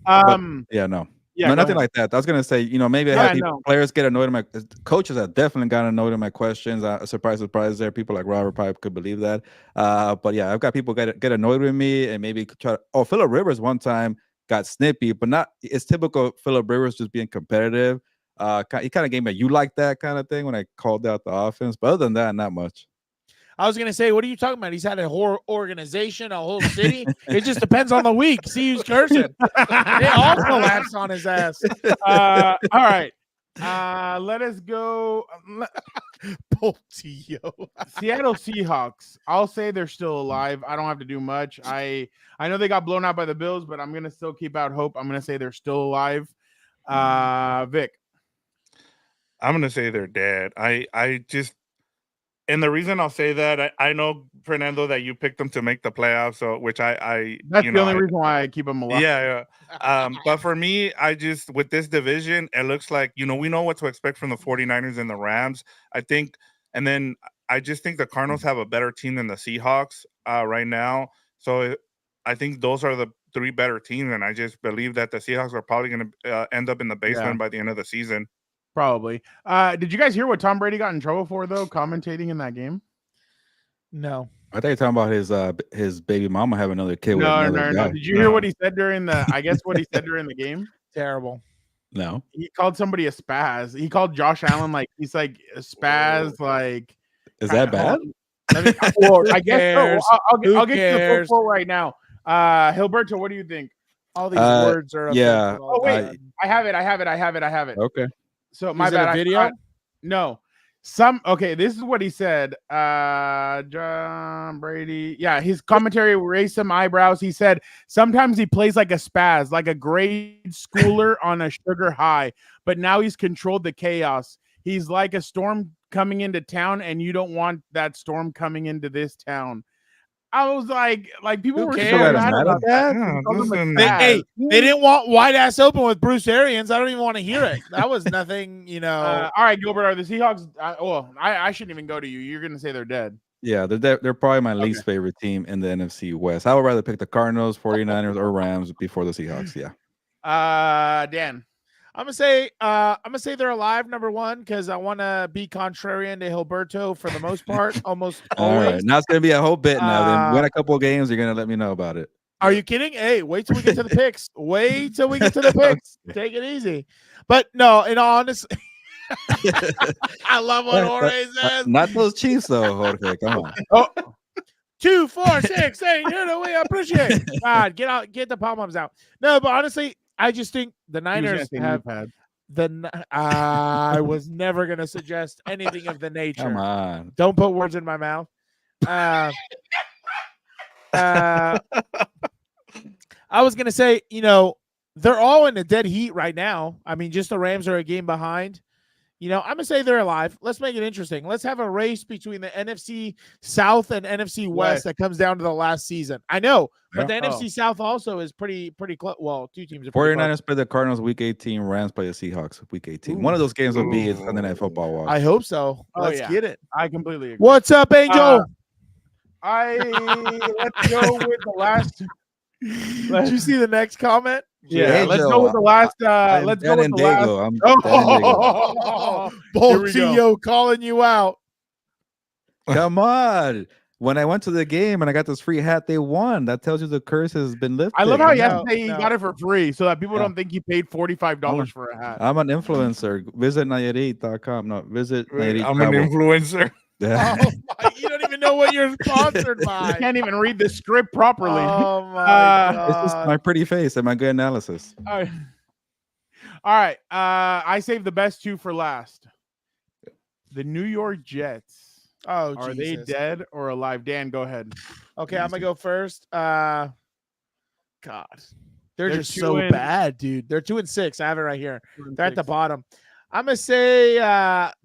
No, nothing like that. I was gonna say, maybe I have players get annoyed at my coaches. Have definitely got annoyed at my questions. Surprise, there. People like Robert Pipe could believe that. But yeah, I've got people get annoyed with me and maybe try. Phillip Rivers one time got snippy, but not. It's typical Phillip Rivers just being competitive. He kind of gave me a "you like that" kind of thing when I called out the offense. But other than that, not much. I was going to say, what are you talking about? He's had a whole organization, a whole city. It just depends on the week. See who's cursing. They all collapse on his ass. All right. Let us go. Seattle Seahawks. I'll say they're still alive. I don't have to do much. I know they got blown out by the Bills, but I'm going to still keep out hope. I'm going to say they're still alive. Vic. I'm going to say they're dead. And the reason I'll say that, I know, Fernando, that you picked them to make the playoffs, so which that's the only reason why I keep them alive. Yeah. But for me, with this division, it looks like, we know what to expect from the 49ers and the Rams. I think the Cardinals have a better team than the Seahawks right now. So I think those are the three better teams, and I just believe that the Seahawks are probably going to end up in the basement by the end of the season. Probably. Did you guys hear what Tom Brady got in trouble for, though, commentating in that game? No. I thought you were talking about his baby mama having another kid. No. Did you hear what he said during the game? Terrible. No. He called somebody a spaz. He called Josh Allen he's like a spaz. Like, is that bad? I guess so. I'll get to the full quote right now. Gilberto, what do you think? All these words are. Yeah. Oh wait, I have it. Okay. So my bad. Video? No. This is what he said. John Brady. Yeah, his commentary raised some eyebrows. He said sometimes he plays like a spaz, like a grade schooler on a sugar high, but now he's controlled the chaos. He's like a storm coming into town, and you don't want that storm coming into this town. I was like people were so mad about that. They didn't want White Ass Open with Bruce Arians. I don't even want to hear it. That was nothing, all right, Gilbert, are the Seahawks? I shouldn't even go to you. You're gonna say they're dead. Yeah, they're probably my least favorite team in the NFC West. I would rather pick the Cardinals, 49ers, or Rams before the Seahawks. Yeah. Dan. I'm gonna say they're alive, number one, because I want to be contrarian to Gilberto for the most part, almost always. All right, now it's gonna be a whole bit. Now, then win a couple of games, you're gonna let me know about it. Are you kidding? Hey, wait till we get to the picks. Take it easy. But no, in all honesty, I love what Jorge says. Not those Chiefs, though, Jorge. Come on. 2, 4, 6, 8. We appreciate it. God, get the pom-poms out. No, but honestly, I just think the Niners have I was never going to suggest anything of the nature. Come on. Don't put words in my mouth. I was going to say, they're all in a dead heat right now. I mean, just the Rams are a game behind. I'm going to say they're alive. Let's make it interesting. Let's have a race between the NFC South and NFC West that comes down to the last season. I know, but the NFC South also is pretty close. Well, two teams are 49ers play the Cardinals week 18, Rams play the Seahawks week 18. Ooh. One of those games will be Sunday Night Football watch. I hope so. Let's get it. I completely agree. What's up, Angel? Let's go with the last. Did you see the next comment? Yeah, let's go with the last. Let's go with the last. Boltillo calling you out. Come on. When I went to the game and I got this free hat, they won. That tells you the curse has been lifted. I love how yesterday he got it for free so that people don't think he paid $45 for a hat. I'm an influencer. Visit Nayarit.com. No, visit Nayarit. I'm an influencer. Yeah. Oh my, you don't even know what you're sponsored You by. can't even read the script properly. Oh my It's just god. my pretty face and my good analysis. All right. All right. I saved the best two for last. The New York Jets. Oh, Are Jesus. they dead or alive? Dan, go ahead. Okay, I'm gonna go first. God, they're just two so and- bad, dude. They're 2-6. I have it right here. They're at the 6. bottom. I'm gonna say,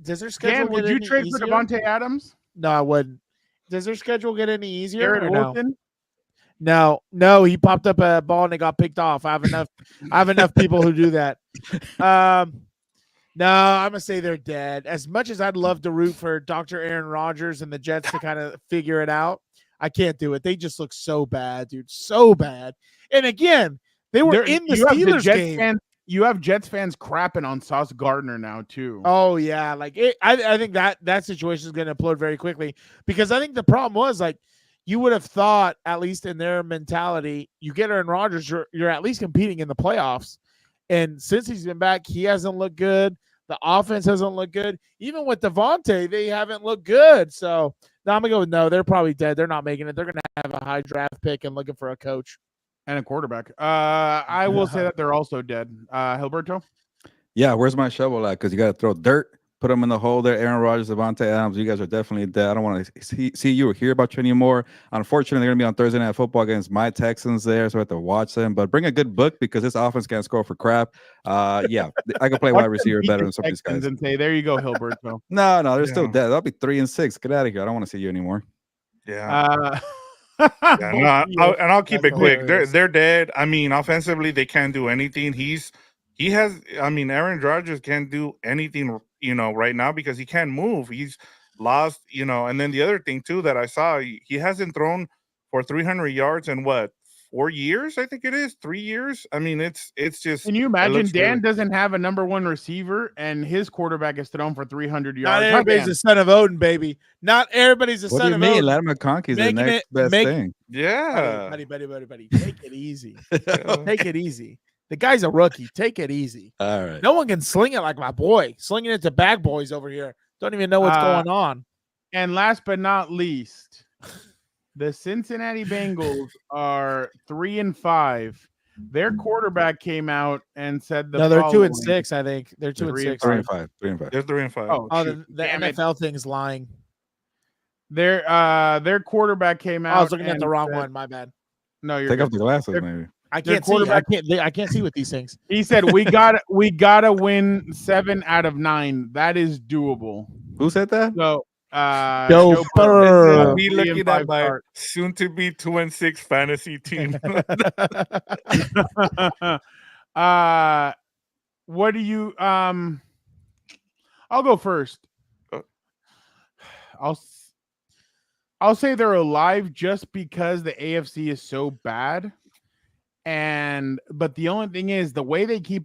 does their schedule Dan, would get you any trade easier? for Devontae Adams? No, I wouldn't. Does their schedule get any easier? Garrett Or no? Wilson? No, he popped up a ball and it got picked off. I have enough people who do that. No, I'm gonna say they're dead. As much as I'd love to root for Dr. Aaron Rodgers and the Jets to kind of figure it out, I can't do it. They just look so bad, dude. So bad. And again, they were in the Steelers game. You have Jets fans crapping on Sauce Gardner now too. Oh yeah, like I think that situation is going to implode very quickly because I think the problem was like you would have thought, at least in their mentality, you get Aaron Rodgers, you're at least competing in the playoffs. And since he's been back, he hasn't looked good. The offense hasn't looked good. Even with Devontae, they haven't looked good. So now I'm gonna go with no. They're probably dead. They're not making it. They're gonna have a high draft pick and looking for a coach and a quarterback. I will say that they're also dead. Gilberto? Yeah, where's my shovel at? Because you got to throw dirt, put them in the hole there. Aaron Rodgers, Devontae Adams, you guys are definitely dead. I don't want to see you or hear about you anymore. Unfortunately, they're going to be on Thursday Night Football against my Texans there, so I have to watch them. But bring a good book because this offense can't score for crap. Yeah, I can play wide receiver better than some of these guys. And say, there you go, Gilberto. No, they're still dead. I'll be 3-6. Get out of here. I don't want to see you anymore. Yeah. I'll keep it quick. They're dead. I mean, offensively, they can't do anything. Aaron Rodgers can't do anything, right now because he can't move. He's lost, and then the other thing too that I saw, he hasn't thrown for 300 yards in 4 years? I think it is 3 years. I mean, it's just. Can you imagine Dan doesn't have a number one receiver and his quarterback is thrown for 300 yards? Not everybody's a son of Odin, baby. Not everybody's a son of Odin. What do you mean? Ladder McConkey's the next best thing. Yeah. Buddy. Take it easy. Take it easy. The guy's a rookie. Take it easy. All right. No one can sling it like my boy. Slinging it to bag boys over here. Don't even know what's going on. And last but not least, the Cincinnati Bengals are 3-5. Their quarterback came out and said they're 2-6. I think they're 2-6. 3-5. They're 3-5. Oh, the NFL thing's lying. Their quarterback came out. I was looking at the wrong one. My bad. No, you're take off the glasses, maybe. I can't see. I can't see with these things. He said we gotta win 7 out of 9. That is doable. Who said that? So Joe Burrow. Be looking at my soon to be 2-6 fantasy team. What do you I'll go first. I'll say they're alive just because the AFC is so bad. But the only thing is the way that they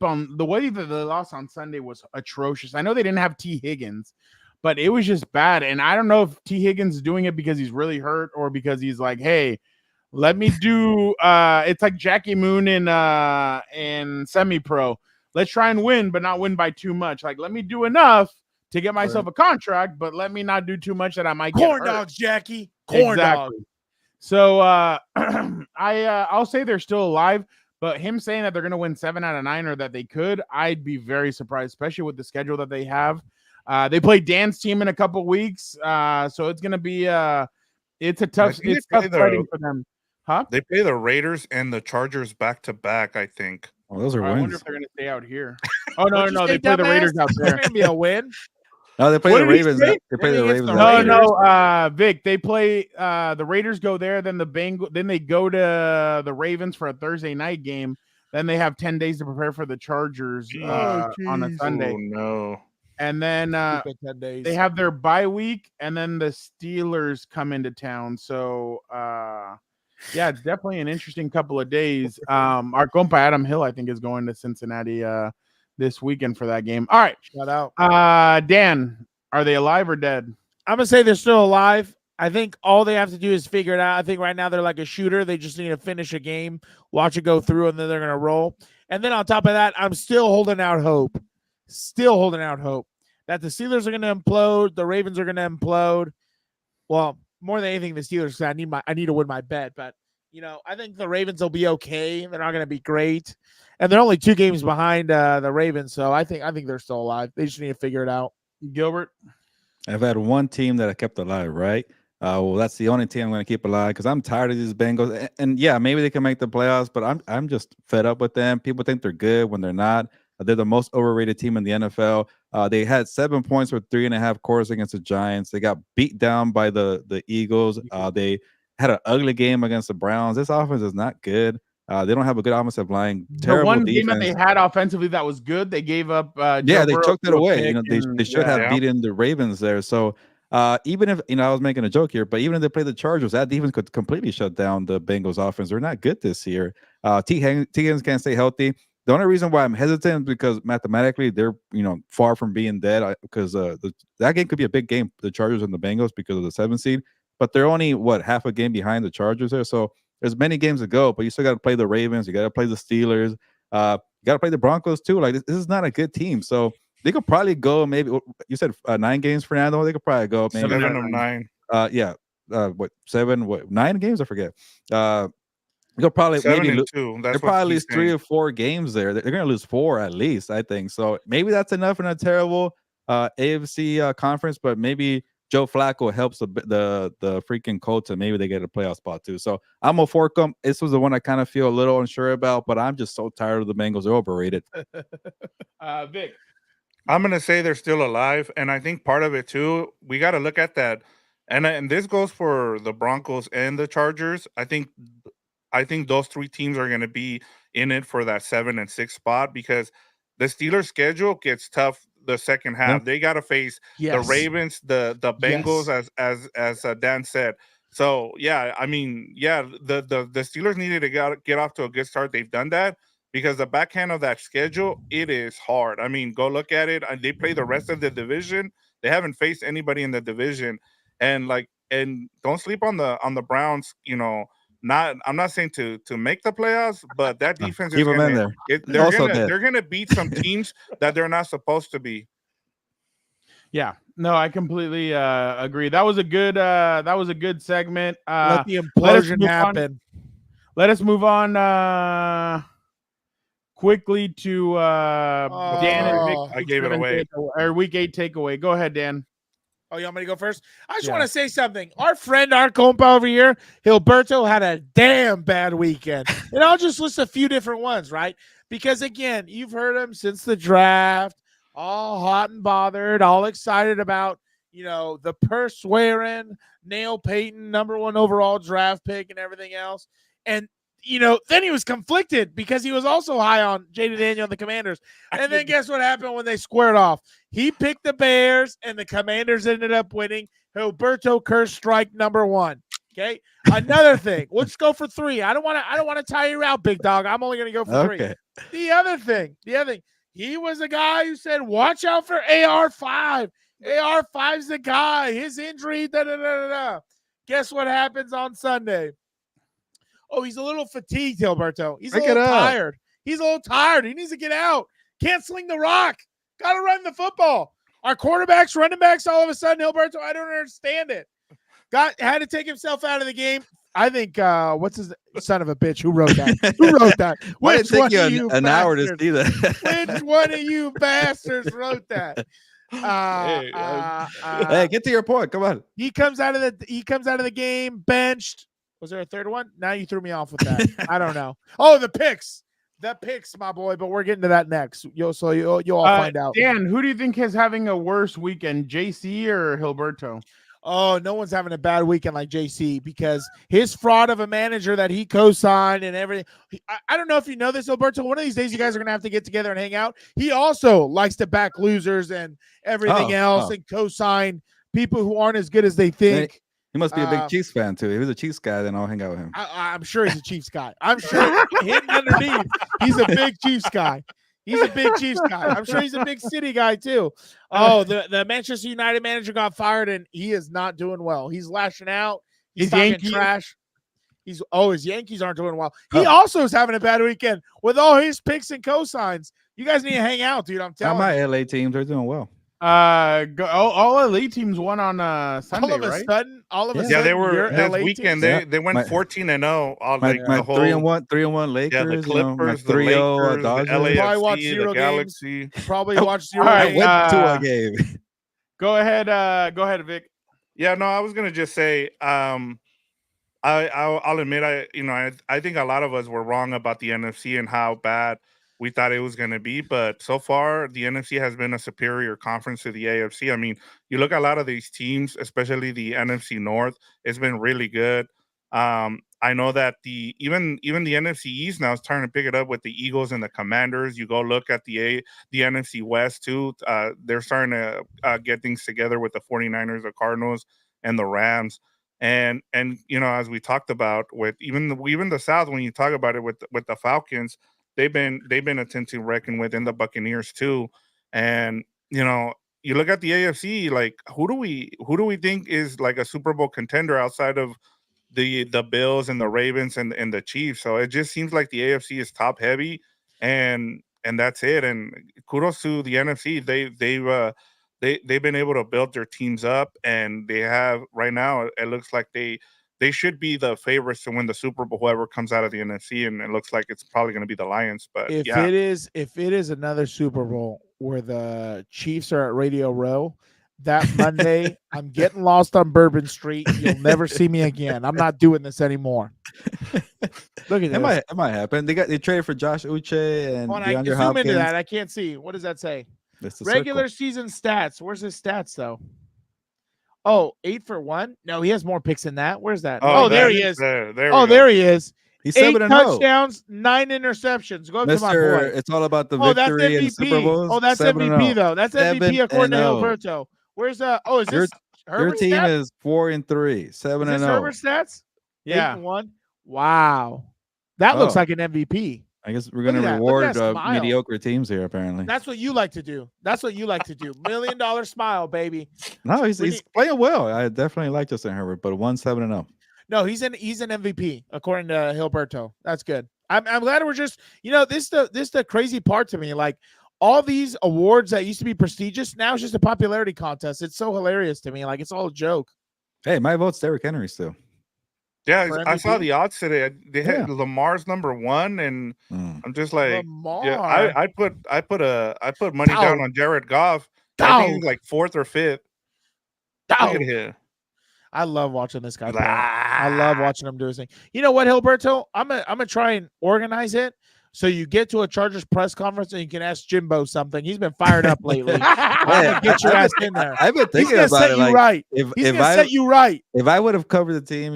lost on Sunday was atrocious. I know they didn't have T. Higgins, but it was just bad. And I don't know if T. Higgins is doing it because he's really hurt or because he's like, hey, let me do it's like Jackie Moon in semi-pro. Let's try and win, but not win by too much. Like, let me do enough to get myself a contract, but let me not do too much that I might get corn dogs, Jackie. Corn dogs. So I'll say they're still alive, but him saying that they're going to win 7 out of 9 or that they could, I'd be very surprised, especially with the schedule that they have. They play Dan's team in a couple weeks, so it's going to be it's tough fighting for them. Huh? They play the Raiders and the Chargers back to back, I think. Oh, those are wins. I wonder if they're going to stay out here. Oh no, they play the Raiders out there. It's going to be a win. No, they play the Ravens. They play the Ravens. No, Vic. They play the Raiders go there, then then they go to the Ravens for a Thursday night game. Then they have 10 days to prepare for the Chargers on a Sunday. Oh no. And then they have their bye week, and then the Steelers come into town. So yeah, it's definitely an interesting couple of days. Our compa Adam Hill, I think, is going to Cincinnati this weekend for that game. All right. Shout out. Dan, are they alive or dead? I'm going to say they're still alive. I think all they have to do is figure it out. I think right now they're like a shooter. They just need to finish a game, watch it go through, and then they're going to roll. And then on top of that, I'm still holding out hope. that the Steelers are going to implode, the Ravens are going to implode. Well, more than anything, the Steelers. I need to win my bet, but I think the Ravens will be okay. They're not going to be great, and they're only 2 games behind the Ravens, so I think they're still alive. They just need to figure it out. Gilbert, I've had one team that I kept alive, right? Well, that's the only team I'm going to keep alive because I'm tired of these Bengals. And yeah, maybe they can make the playoffs, but I'm just fed up with them. People think they're good when they're not. They're the most overrated team in the NFL. They had 7 points with 3.5 quarters against the Giants. They got beat down by the Eagles. They had an ugly game against the Browns. This offense is not good. They don't have a good offensive line. Terrible the one defense. game that they had offensively that was good, they gave up. Yeah, they choked it away. They should have Yeah. beaten the Ravens there. So even if I was making a joke here, but even if they play the Chargers, that defense could completely shut down the Bengals offense. They're not good this year. T. Higgins can't stay healthy. The only reason why I'm hesitant is because mathematically they're far from being dead. Because that game could be a big game, the Chargers and the Bengals, because of the 7th seed. But they're only half a game behind the Chargers there. So there's many games to go. But you still got to play the Ravens. You got to play the Steelers. You got to play the Broncos too. Like this is not a good team. So they could probably go maybe. You said 9 games, Fernando. They could probably go maybe 7 of 9. Yeah. 9 games? I forget. They'll probably 7 maybe and 2. They're probably lose 3 or 4 games there. They're going to lose 4 at least, I think. So maybe that's enough in a terrible AFC conference, but maybe Joe Flacco helps the freaking Colts, and maybe they get a playoff spot too. So I'm a Four Compas. This was the one I kind of feel a little unsure about, but I'm just so tired of the Bengals. They're overrated. Vic. I'm going to say they're still alive, and I think part of it too, we got to look at that, and this goes for the Broncos and the Chargers. I think those 3 teams are going to be in it for that 7 and 6 spot because the Steelers' schedule gets tough the second half. Yeah. They got to face the Ravens, the Bengals, as Dan said. So yeah, I mean, the Steelers needed to get off to a good start. They've done that because the backhand of that schedule, it is hard. I mean, go look at it. They play the rest of the division. They haven't faced anybody in the division, and don't sleep on the Browns. I'm not saying to make the playoffs, but that defense is they're gonna beat some teams that they're not supposed to be. Yeah, no, I completely agree. That was a good segment. Let the implosion happen. Let us move on quickly to Dan and Vic. I gave it away. Our week 8 takeaway. Go ahead, Dan. Oh, you want me to go first? I just want to say something. Our friend, our compa over here, Gilberto, had a damn bad weekend. And I'll just list a few different ones, right? Because, again, you've heard him since the draft, all hot and bothered, all excited about, the purse-wearing, Nail Payton, #1 overall draft pick and everything else. And, then he was conflicted because he was also high on Jaden Daniel and the Commanders. And then guess what happened when they squared off? He picked the Bears, and the Commanders ended up winning. Gilberto curse strike #1. Okay. Another thing. Let's go for 3. I don't want to tie you out, big dog. I'm only going to go for 3. The other thing. He was a guy who said, "Watch out for AR5. AR5's the guy. His injury. Guess what happens on Sunday? Oh, he's a little fatigued, Gilberto. He's a little tired. He's a little tired. He needs to get out. Can't sling the rock. Got to run the football. Our quarterbacks, running backs, all of a sudden, Gilberto, I don't understand it. Had to take himself out of the game. I think, what's his son of a bitch? Who wrote that? Who wrote that? Why did it take you an hour to see that? Which one of you bastards wrote that? Hey, get to your point. Come on. He comes out of the game benched. Was there a third one? Now you threw me off with that. I don't know. Oh, the picks, my boy. But we're getting to that next. You'll all find out. Dan, who do you think is having a worse weekend, JC or Gilberto? Oh, no one's having a bad weekend like JC because his fraud of a manager that he co-signed and everything. I don't know if you know this, Gilberto. One of these days, you guys are going to have to get together and hang out. He also likes to back losers and everything else and co-sign people who aren't as good as they think. He must be a big Chiefs fan, too. If he's a Chiefs guy, then I'll hang out with him. I'm sure he's a Chiefs guy. I'm sure hidden underneath, he's a big Chiefs guy. He's a big Chiefs guy. I'm sure he's a big city guy, too. Oh, the Manchester United manager got fired, and he is not doing well. He's lashing out. He's talking trash. His Yankees aren't doing well. He also is having a bad weekend with all his picks and cosigns. You guys need to hang out, dude. I'm telling you. My LA teams are doing well. All elite teams won on Sunday, All of a right? sudden, Yeah, they your were this LA weekend. teams? They went 14-0. All My, like my the whole 3-1 Lakers. yeah, the my Clippers, the 3-0 Lakers, the Dodgers. Probably watched LAFC, 0 the games. Galaxy. Probably watched 0 All right, games. I went to a game. Go ahead, Vic. Yeah, no, I was gonna just say, I'll admit, I think a lot of us were wrong about the NFC and how bad we thought it was gonna be, but so far the NFC has been a superior conference to the AFC. I mean, you look at a lot of these teams, especially the NFC North, it's been really good. I know that even the NFC East now is starting to pick it up with the Eagles and the Commanders. You go look at the NFC West too. They're starting to get things together with the 49ers, the Cardinals, and the Rams. And as we talked about with even the South, when you talk about it with the Falcons, they've been a team to reckon with, and the Buccaneers too. And you look at the AFC, like who do we think is like a Super Bowl contender outside of the Bills and the Ravens and the Chiefs? So it just seems like the AFC is top heavy, and that's it. And kudos to the NFC. They've been able to build their teams up, and they have right now. It looks like they should be the favorites to win the Super Bowl, whoever comes out of the NFC, and it looks like it's probably going to be the Lions. But if it is another Super Bowl where the Chiefs are at Radio Row, that Monday, I'm getting lost on Bourbon Street. You'll never see me again. I'm not doing this anymore. Look at this. It might happen. They traded for Josh Uche and DeAndre zoom Hopkins. into that. I can't see. What does that say? Regular season stats. Where's his stats though? Oh, 8 for 1. No, he has more picks than that. Where's that? Oh, there he is. There he is. He's 8 7-0. touchdowns, 9 interceptions. Go up to my boy. It's all about the victory and Super Bowls. Oh, that's MVP though. That's MVP according to Gilberto. Where's is this your team stats? is 4-3, 7-0. Herbert stats? Yeah. 8-1. Wow. That looks like an MVP. I guess we're going to reward mediocre teams here, apparently. That's what you like to do. $1 million smile, baby. No, he's playing well. I definitely like Justin Herbert, but 7-0. No, he's an MVP according to Gilberto. That's good. I'm glad we're just this is the crazy part to me. Like all these awards that used to be prestigious, now it's just a popularity contest. It's so hilarious to me. Like it's all a joke. Hey, my vote's Derrick Henry still. Yeah, I saw the odds today. They had Lamar's number 1, and I'm just like, Lamar. Yeah, I put money down on Jared Goff. I think he's like 4th or 5th. Look at here. I love watching this guy play. I love watching him do his thing. You know what, Gilberto? I'm gonna try and organize it so you get to a Chargers press conference and you can ask Jimbo something. He's been fired up lately. I'm gonna get your ass in there. I've been thinking about it. Like, he's gonna set you right. If I would have covered the team,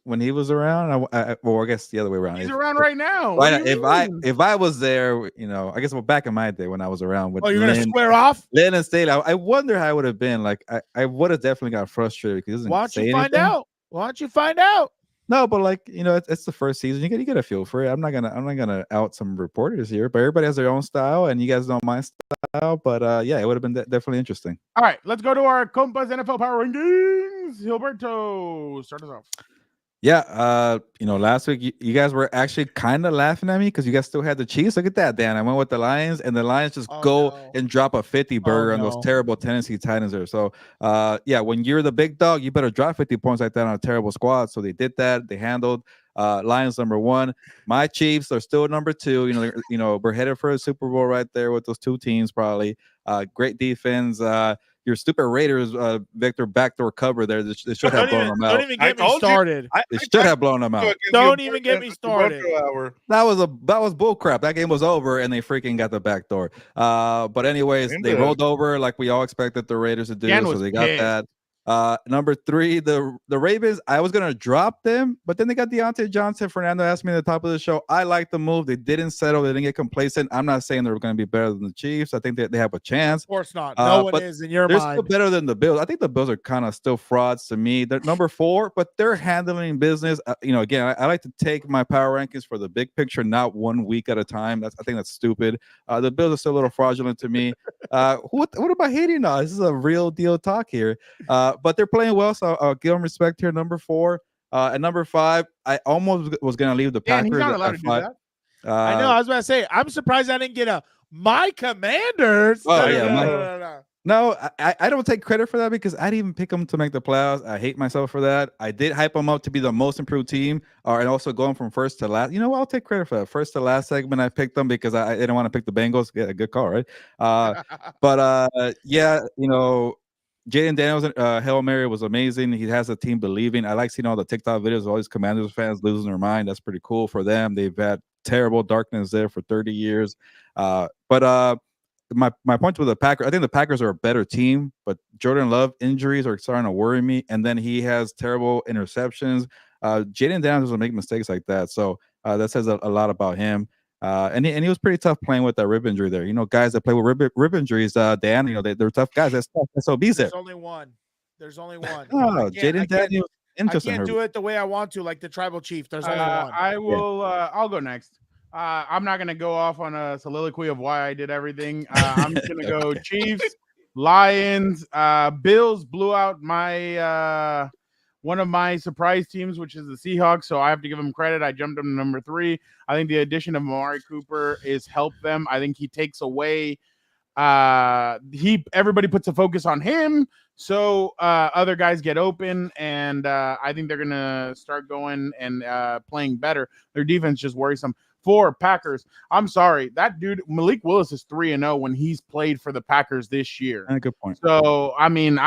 when he was around, I guess the other way around. He's around right now. If I was there, I guess back in my day when I was around with you're gonna square off Lynn and Staley, I wonder how I would have been. Like I would have definitely got frustrated because why don't you find out? Why don't you find out? No, but it's the first season. You get a feel for it. I'm not gonna out some reporters here, but everybody has their own style, and you guys know my style. But it would have been definitely interesting. All right, let's go to our Compas NFL Power Rankings. Gilberto, start us off. Yeah, last week you guys were actually kind of laughing at me because you guys still had the Chiefs. Look at that, Dan. I went with the Lions, and the Lions just and drop a 50 burger on those terrible Tennessee Titans there. So, when you're the big dog, you better drop 50 points like that on a terrible squad. So they did that. They handled Lions number 1. My Chiefs are still number 2. We're headed for a Super Bowl right there with those two teams probably. Great defense. Your stupid Raiders, Victor, backdoor cover there. They should have blown them out. Don't even get me started. They should have blown them out. Don't even get me started. That was bull crap. That game was over, and they freaking got the backdoor. But anyways, they rolled over like we all expected the Raiders to do. So they got that. Number 3, the Ravens. I was gonna drop them, but then they got Deontay Johnson. Fernando asked me at the top of the show. I like the move. They didn't settle. They didn't get complacent. I'm not saying they're going to be better than the Chiefs. I think they have a chance. Of course not. No one is in your mind. They're still better than the Bills. I think the Bills are kind of still frauds to me. They're number 4, but they're handling business. Again, I like to take my power rankings for the big picture, not 1 week at a time. I think that's stupid. The Bills are still a little fraudulent to me. What am I hating on? This is a real deal talk here. But they're playing well, so I'll give them respect here. Number 4. At number 5, I almost was going to leave the Packers. He's not allowed to do that. I know. I was about to say, I'm surprised I didn't get my Commanders. Oh, yeah. No, I don't take credit for that because I didn't even pick them to make the playoffs. I hate myself for that. I did hype them up to be the most improved team, and also going from first to last. You know what? I'll take credit for that. First to last segment, I picked them because I didn't want to pick the Bengals. Yeah, a good call, right? Yeah, Jaden Daniels' Hail Mary was amazing. He has a team believing. I like seeing all the TikTok videos of all these Commanders fans losing their mind. That's pretty cool for them. They've had terrible darkness there for 30 years. My point with the Packers, I think the Packers are a better team, but Jordan Love injuries are starting to worry me. And then he has terrible interceptions. Jaden Daniels doesn't make mistakes like that. So that says a lot about him. And he was pretty tough playing with that rib injury there. Guys that play with rib injuries, Dan, they're tough guys. That's tough. SOBs there. There's only one. Oh, Jaden Daniels. I can't do it the way I want to, like the tribal chief. There's only one. I will. I'll go next. I'm not gonna go off on a soliloquy of why I did everything. I'm just gonna go Chiefs, Lions, Bills blew out my one of my surprise teams, which is the Seahawks. So I have to give them credit. I jumped them to number 3. I think the addition of Amari Cooper is helped them. I think he takes away. Everybody puts a focus on him, so other guys get open, and I think they're gonna start going and playing better. Their defense just worrisome. For Packers, I'm sorry, that dude Malik Willis is 3-0 when he's played for the Packers this year. Good point. So I mean,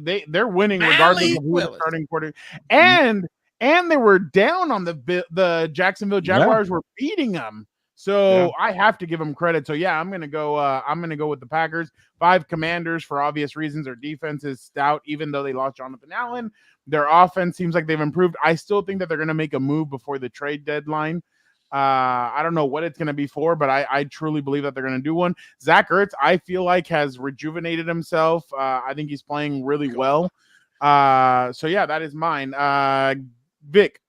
they're winning regardless of who the starting quarterback. And they were down on the Jacksonville Jaguars were beating them. So I have to give them credit. So yeah, I'm gonna go with the Packers. 5 Commanders for obvious reasons. Their defense is stout, even though they lost Jonathan Allen. Their offense seems like they've improved. I still think that they're gonna make a move before the trade deadline. I don't know what it's going to be for, but I truly believe that they're going to do one. Zach Ertz, I feel like, has rejuvenated himself. I think he's playing really well. So yeah, that is mine. Vic.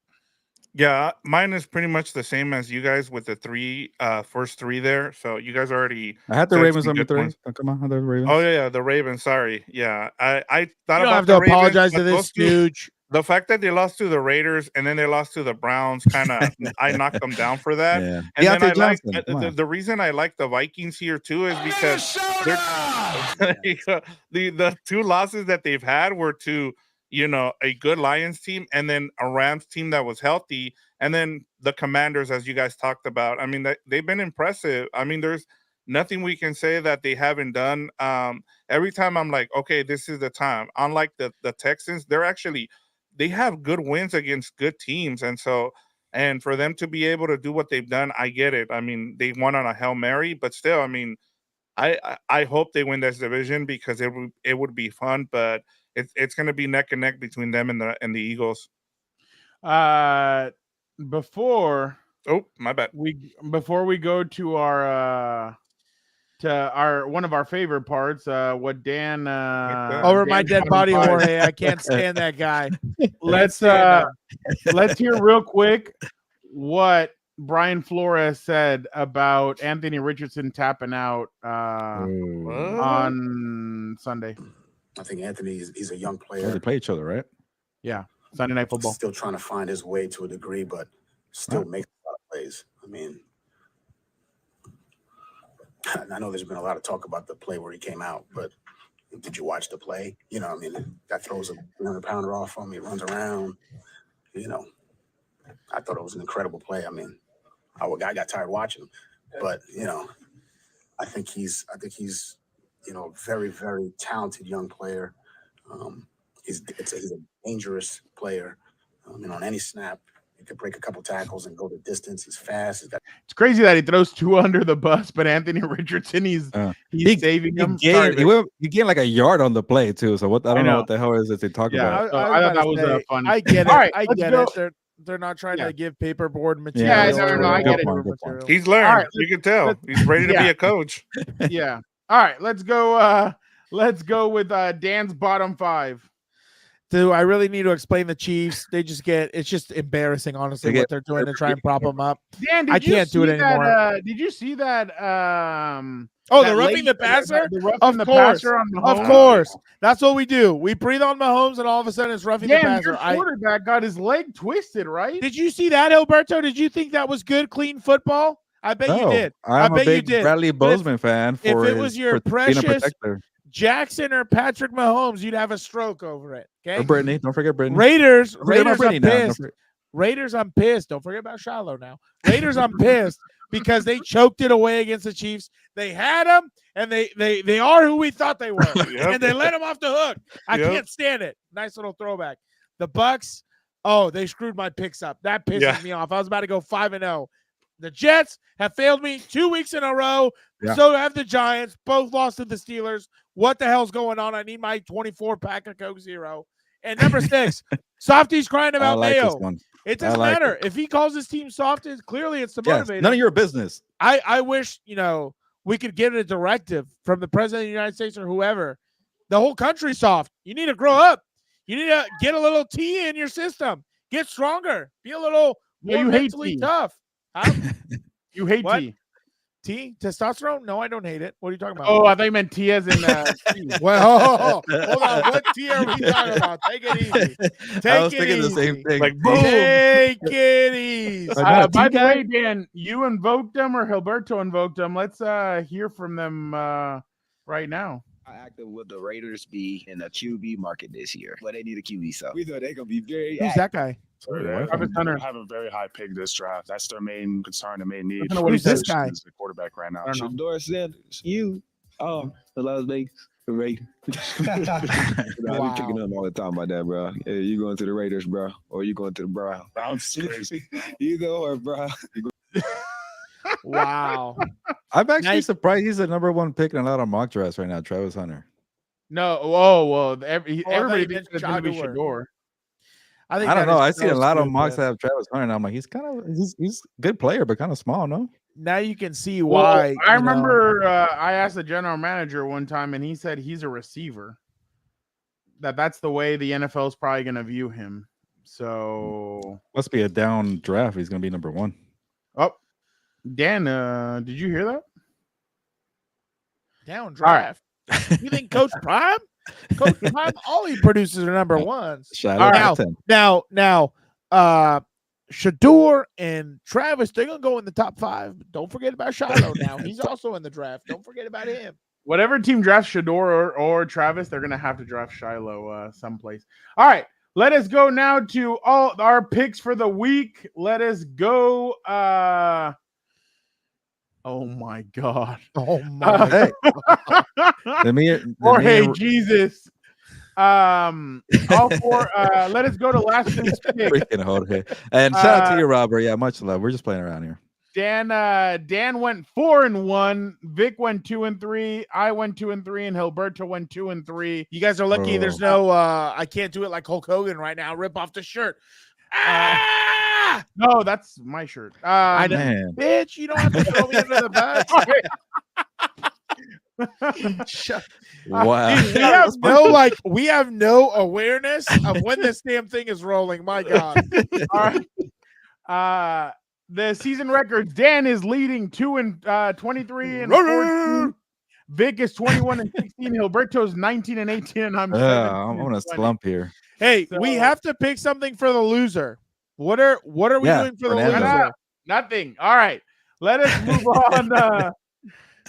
Yeah, mine is pretty much the same as you guys with the first three there. So you guys already. I had the Ravens number 3. Oh, come on, the Ravens. Oh yeah, the Ravens. Sorry, yeah, I thought you about have the to Ravens, apologize to this stooge. The fact that they lost to the Raiders and then they lost to the Browns, kind of, I knocked them down for that. Yeah. And then I like the reason I like the Vikings here too is because the 2 losses that they've had were to a good Lions team and then a Rams team that was healthy, and then the Commanders, as you guys talked about. I mean, they've been impressive. I mean, there's nothing we can say that they haven't done. Every time I'm like, okay, this is the time. Unlike the Texans, they have good wins against good teams. And for them to be able to do what they've done, I get it. I mean, they won on a Hail Mary, but still, I mean, I hope they win this division because it would be fun, but it's going to be neck and neck between them and the Eagles. Before my bad. Before we go to our one of our favorite parts, what Dan over my dead body, Jorge. I can't stand that guy. Let's hear real quick what Brian Flores said about Anthony Richardson tapping out on Sunday. I think Anthony he's a young player. They play each other, right? Yeah, Sunday Night Football. Still trying to find his way to a degree, but still makes a lot of plays. I mean, I know there's been a lot of talk about the play where he came out, but did you watch the play? I mean, that throws a 300-pounder off on me, runs around. I thought it was an incredible play. I mean, I got tired watching him, but I think he's a very, very talented young player. He's a dangerous player. And on any snap, he could break a couple tackles and go the distance. He's fast. It's crazy that he throws 2 under the bus, but Anthony Richardson, he's saving him. He gained like a yard on the play too. So I don't know what the hell is it they talk about. I thought that was fun. I get it. All right, I get it. They're not trying to give paperboard material. Yeah, no, I get it. He's learned. Right, you can tell. He's ready to be a coach. Yeah. All right, let's go. Let's go with Dan's bottom 5. Do I really need to explain the Chiefs? It's just embarrassing, honestly, what they're doing to try and prop them up. Dan, I can't do it anymore. Did you see that? The roughing the passer? Of course. Of course. That's what we do. We breathe on Mahomes, and all of a sudden it's roughing the passer. Your quarterback got his leg twisted, right? Did you see that, Gilberto? Did you think that was good, clean football? I bet you did. I'm a big Bradley Bozeman fan. If it was your precious Jackson or Patrick Mahomes, you'd have a stroke over it. Okay. Or Brittany. Don't forget Brittany. Raiders, Don't forget about I'm Brittany now. pissed. Raiders, I'm pissed. Don't forget about Shiloh now. Raiders, I'm pissed because they choked it away against the Chiefs. They had them, and they are who we thought they were, and they let them off the hook. I can't stand it. Nice little throwback. The Bucks, they screwed my picks up. That pisses me off. I was about to go 5-0. The Jets have failed me 2 weeks in a row. Yeah. So have the Giants. Both lost to the Steelers. What the hell's going on? I need my 24-pack of Coke Zero. And number 6, Softy's crying about Mayo. It doesn't matter. If he calls his team soft, clearly it's to motivate. None of your business. I wish, we could get a directive from the president of the United States or whoever. The whole country's soft. You need to grow up. You need to get a little tea in your system. Get stronger. Be a little more mentally tough. Huh? You hate what? tea. Tea? Testosterone? No, I don't hate it. What are you talking about? Oh, I thought you meant tea as in tea. Well, hold on. What tea are we talking about? Take it easy. I was thinking the same thing. Like, boom. Take it easy. By the way, Dan, you invoked them or Gilberto invoked them. Let's hear from them right now. How active will the Raiders be in the QB market this year? Well, they need a QB, so we thought they're going to be very Who's that guy? I have a very high pick this draft. That's their main concern, their main need. Who's this guy? Is the quarterback right now. Shador Sanders. The Las Vegas Raiders. I be kicking them all the time about that, bro. Hey, you going to the Raiders, bro, or you going to the Browns? Browns crazy. Either or, bro. Wow. I'm actually surprised he's the #1 pick in a lot of mock drafts right now, Travis Hunter. No, everybody thinks it's going to be Shador. I don't know. I see a lot of mocks that have Travis Hunter, and I'm like, he's a good player, but kind of small, no? Now you can see why. I remember I asked the general manager one time, and he said he's a receiver. That's the way the NFL is probably going to view him. So must be a down draft. He's going to be #1. Oh, Dan, did you hear that? Down draft. Right. You think Coach Prime? Coach Prime, all he produces are #1s. Now, Shador and Travis, they're gonna go in the top 5. But don't forget about Shiloh. Now he's also in the draft. Don't forget about him. Whatever team drafts Shador or Travis, they're gonna have to draft Shiloh someplace. All right, let us go now to all our picks for the week. Let us go. Oh my God! Oh my! Jorge, Jesus! All 4. Let us go to last week's pick. Freaking Jorge! And shout out to you, Robert. Yeah, much love. We're just playing around here. Dan went 4-1. Vic went 2-3. I went 2-3, and Gilberto went 2-3. You guys are lucky. There's no. I can't do it like Hulk Hogan right now. Rip off the shirt. No, that's my shirt. I know, bitch. You don't have to throw me under the bus. Wow. We have no awareness of when this damn thing is rolling. My God. All right. The season records. Dan is leading 23 and 14. Vic is 21 and 16. Gilberto's 19 and 18, and I'm on a slump here. Hey, we have to pick something for the loser. What are we doing for Fernando. the loser? Nothing. All right. Let us move on. All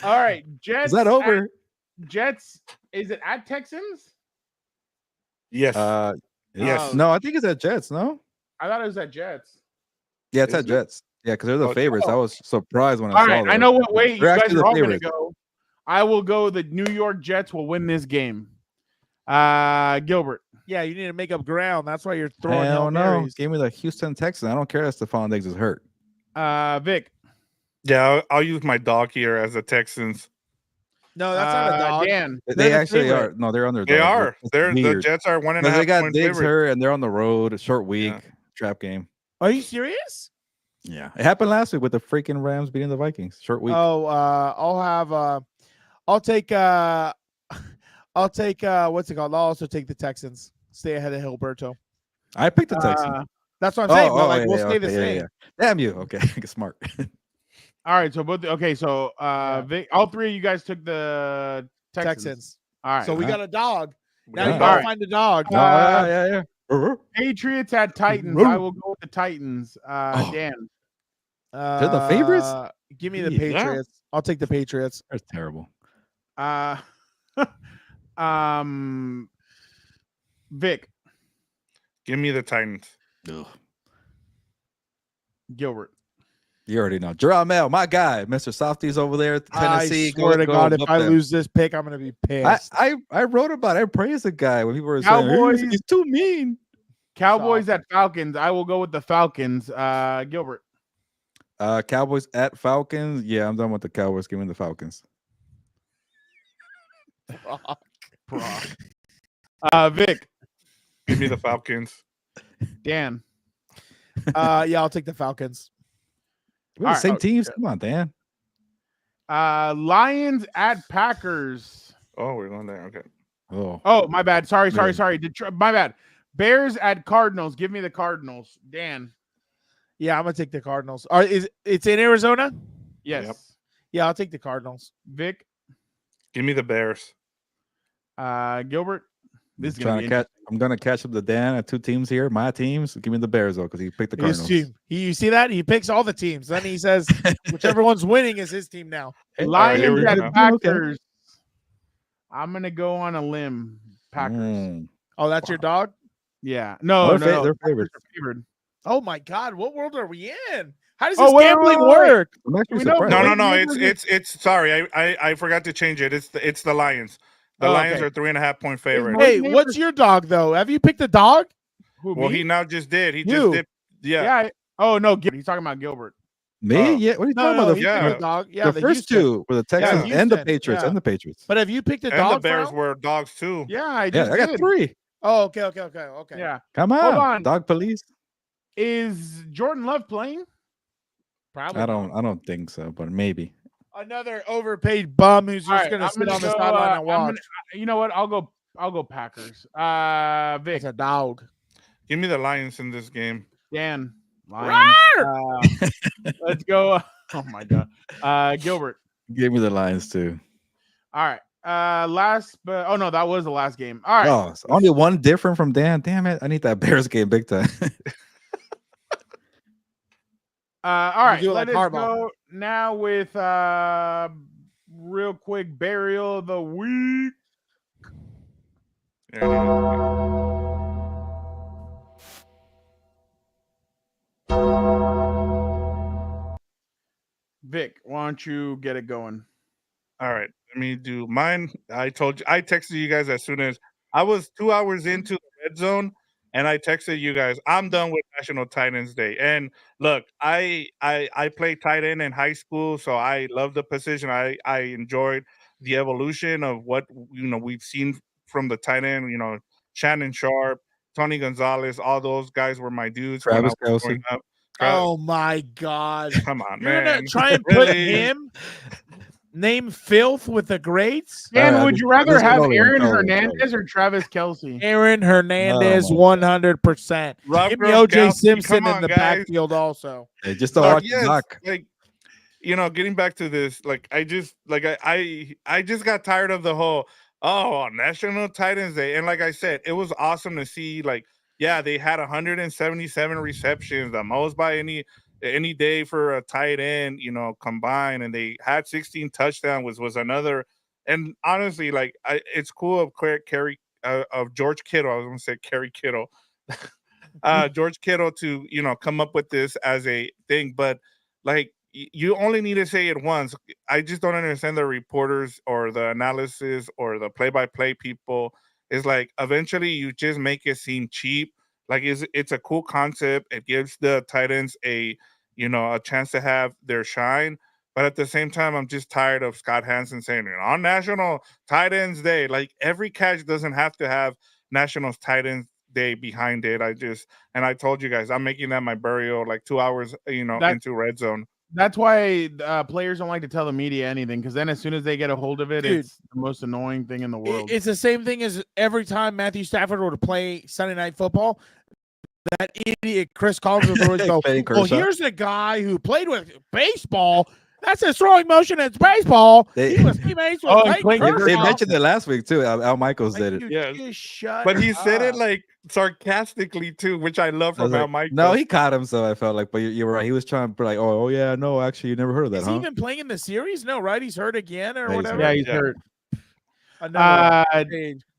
right. Jets. Is that over? Jets. Is it at Texans? Yes. Yes. No, I think it's at Jets, no? I thought it was at Jets. Yeah, it's at Jets. Yeah, because they're the favorites. I was surprised when I saw All right. that. I know what way you They're guys are all going to favorites. go. I will go the New York Jets will win this game. Gilbert. Yeah, you need to make up ground. That's why you're throwing Hell no. Marys. Give me the Houston Texans. I don't care if Stephon Diggs is hurt. Vic. Yeah, I'll use my dog here as the Texans. No, that's not a dog. Dan. They actually are. No, they're underdogs. They are. It's The weird. Jets are 1.5 Because they got point Diggs favorite. hurt and they're on the road. A short week. Yeah. Trap game. Are you serious? Yeah. It happened last week with the freaking Rams beating the Vikings. Short week. Oh, I'll take what's it called? I'll also take the Texans. Stay ahead of Gilberto. I picked the Texans. That's what I'm saying. But yeah, we'll stay the okay, same. yeah. Damn you. Okay. Get smart. All right. So Vic, all 3 of you guys took the Texans. All right. So we got a dog. Now Yeah. you gotta find a dog. Yeah. Patriots at Titans. I will go with the Titans. Dan. They're the favorites? Give me the Yeah. Patriots. I'll take the Patriots. That's terrible. Vic, Give me the Titans. Ugh. Gilbert. You already know. Gerard Mel, my guy, Mr. Softies over there, Tennessee. I swear to God, if whoop I them. lose this pick, I'm gonna be pissed. I wrote about it. I praised the guy when people were saying Cowboys. he's too mean. Cowboys at Falcons. I will go with the Falcons. Gilbert. Cowboys at Falcons. Yeah, I'm done with the Cowboys. Give me the Falcons. Brock. Vic. Give me the Falcons. Dan. Yeah, I'll take the Falcons. We're the All right. same teams. Come on, Dan. Lions at Packers. Oh, we're going there. Okay. Oh, my bad. Sorry. Yeah. My bad. Bears at Cardinals. Give me the Cardinals. Dan. Yeah, I'm gonna take the Cardinals. It's in Arizona? Yes. Yep. Yeah, I'll take the Cardinals. Vic. Give me the Bears. Gilbert. This is gonna be I'm gonna catch up to Dan at two teams here. My teams. Give me the Bears though, because he picked the His Cardinals. team. You see that? He picks all the teams. Then he says whichever one's winning is his team now. Lions here we at go. Packers. I'm gonna go on a limb. Packers. Oh, that's your dog? Yeah. No. They're favorites. Favored. Oh my God, what world are we in? How does Oh, this wait, gambling wait, wait, wait. work? I'm actually We know- surprised. No. It's sorry. I forgot to change it. It's the Lions. The Oh, Lions okay. are 3.5-point favorite. Hey, what's your dog though? Have you picked a dog? Who, Well, me? he now just did. He You. just did. Yeah. Oh no, he's talking about Gilbert. Me? Oh. Yeah. What are you No, talking no, about? he yeah. picked a dog. Yeah, The first Houston. two were the Texans and the Houston, Patriots yeah. and the Patriots. But have you picked a And dog? the Bears Farrell? were dogs too. Yeah, I Yeah, just I got did. 3. Oh, okay. Yeah. Come Hold on, on. dog police. Is Jordan Love playing? Probably. I don't think so, but maybe. Another overpaid bum who's just All right, gonna I'm sit gonna on the go, sideline and watch. you know what? I'll go Packers. Vic, It's a dog. Give me the Lions in this game. Dan, Lions. Let's go. Oh my God. Gilbert. Give me the Lions too. All right. Last, but oh no, that was the last game. All right. Oh, it's only one different from Dan. Damn it! I need that Bears game big time. All right. do it Let like us Harbaugh. go now with real quick burial of the week. Vic, why don't you get it going? All right, let me do mine. I texted you guys as soon as I was 2 hours into the red zone, and I texted you guys, I'm done with National Tight Ends Day. And look, I played tight end in high school, so I love the position. I enjoyed the evolution of what we've seen from the tight end. Shannon Sharp, Tony Gonzalez, all those guys were my dudes. when I Travis was growing Kelce. up. Oh my God. Come on, You're man. gonna try and put Really? him name filth with the greats? Dan, right, would you rather let's have roll it, Aaron roll it, Hernandez or Travis Kelce? Aaron Hernandez, Oh, 100%. Rob Give me OJ Gronkowski, Simpson come in on, the guys. backfield also. Hey, just don't Like, watch yes, Doc. like getting back to this, like I just got tired of the whole National Tight Ends Day, and like I said, it was awesome to see. Like, yeah, they had 177 receptions, the most by any day for a tight end, combined, and they had 16 touchdowns, was another. And honestly, like it's cool of George Kittle. I was gonna say Kerry Kittle, George Kittle to come up with this as a thing, but like you only need to say it once. I just don't understand the reporters or the analysis or the play-by-play people. It's like eventually you just make it seem cheap. Like it's a cool concept. It gives the tight ends a chance to have their shine. But at the same time, I'm just tired of Scott Hansen saying on National Tight Ends Day, like every catch doesn't have to have National Tight Ends Day behind it. I told you guys, I'm making that my burial, like 2 hours, into red zone. That's why players don't like to tell the media anything, because then as soon as they get a hold of it, Dude, it's the most annoying thing in the world. It's the same thing as every time Matthew Stafford were to play Sunday Night Football. That idiot Chris Collins would always go, Playing well, Kershaw. here's a guy who played with baseball. That's his throwing motion. It's baseball. They- He was teammates with Oh, Clayton Clayton Kershaw. They mentioned it last week too. Al Michaels Like, did it. dude, Yeah. just shut But he said it up. like sarcastically too, which I love I was from Al like, Michaels. no, he caught him, so I felt like, but you were right. He was trying to be like, oh yeah, no, actually, you never heard of that, Is huh? he even playing in the series? No, right? He's hurt again or Yeah, he's whatever. Yeah, he's Yeah. hurt.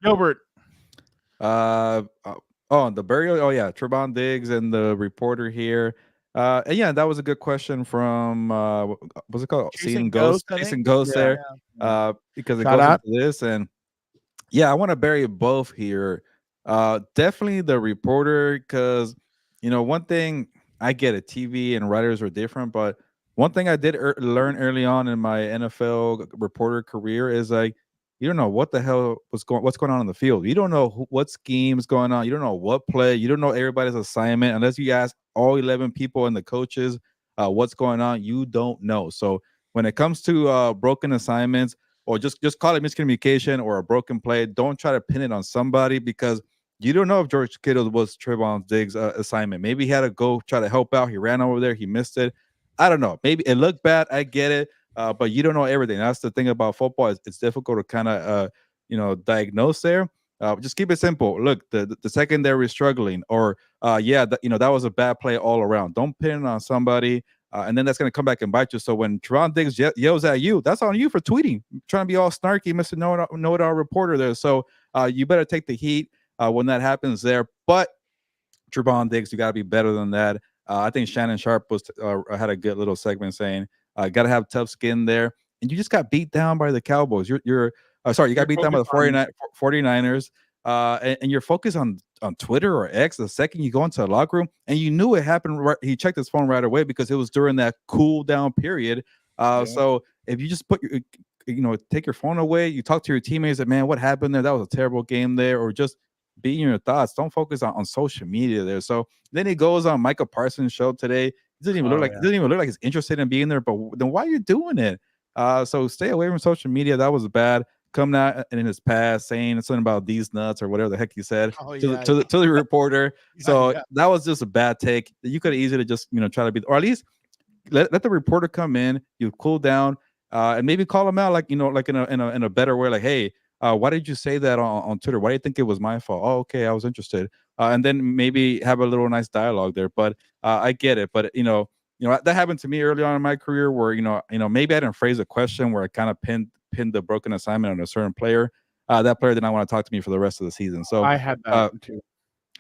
Gilbert. The burial. Oh yeah, Trevon Diggs and the reporter here. And yeah, that was a good question from what's it called? Chasing Ghost. Chasing Ghost there. Because it goes into this, and yeah, I want to bury both here. Definitely the reporter, because one thing, I get it, TV and writers are different, but one thing I did learn early on in my NFL reporter career is like, you don't know what the hell what's going on in the field. You don't know what scheme is going on. You don't know what play. You don't know everybody's assignment unless you ask all 11 people and the coaches what's going on. You don't know. So when it comes to broken assignments, or just call it miscommunication or a broken play, don't try to pin it on somebody, because you don't know if George Kittle was Trevon Diggs' assignment. Maybe he had to go try to help out. He ran over there. He missed it. I don't know. Maybe it looked bad. I get it. But you don't know everything. That's the thing about football. It's difficult to kind of, diagnose there. Just keep it simple. Look, the secondary is struggling, or that was a bad play all around. Don't pin it on somebody, and then that's going to come back and bite you. So when Trevon Diggs yells at you, that's on you for tweeting, trying to be all snarky, Mr. Know-it-all reporter there. So you better take the heat when that happens there. But Trevon Diggs, you got to be better than that. I think Shannon Sharp had a good little segment saying, got to have tough skin there. And you just got beat down by the Cowboys. You got beat down by the 49ers. And you're focused on Twitter or X the second you go into the locker room, and you knew it happened. Right, he checked his phone right away because it was during that cool down period. So if you just put take your phone away, you talk to your teammates that, man, what happened there? That was a terrible game there, or just be in your thoughts. Don't focus on social media there. So then he goes on Micah Parsons' show today. It doesn't even look like he's interested in being there. But then why are you doing it? So stay away from social media. That was bad. Coming out in his past saying something about these nuts or whatever the heck he said to the reporter. So that was just a bad take. You could have easily just try to be, or at least let the reporter come in. You cool down and maybe call him out like in a better way. Like, hey, why did you say that on Twitter? Why do you think it was my fault? Oh, okay, I was interested. And then maybe have a little nice dialogue there. But I get it. But that happened to me early on in my career where maybe I didn't phrase a question where I kind of pinned the broken assignment on a certain player. That player did not want to talk to me for the rest of the season. So I had that too.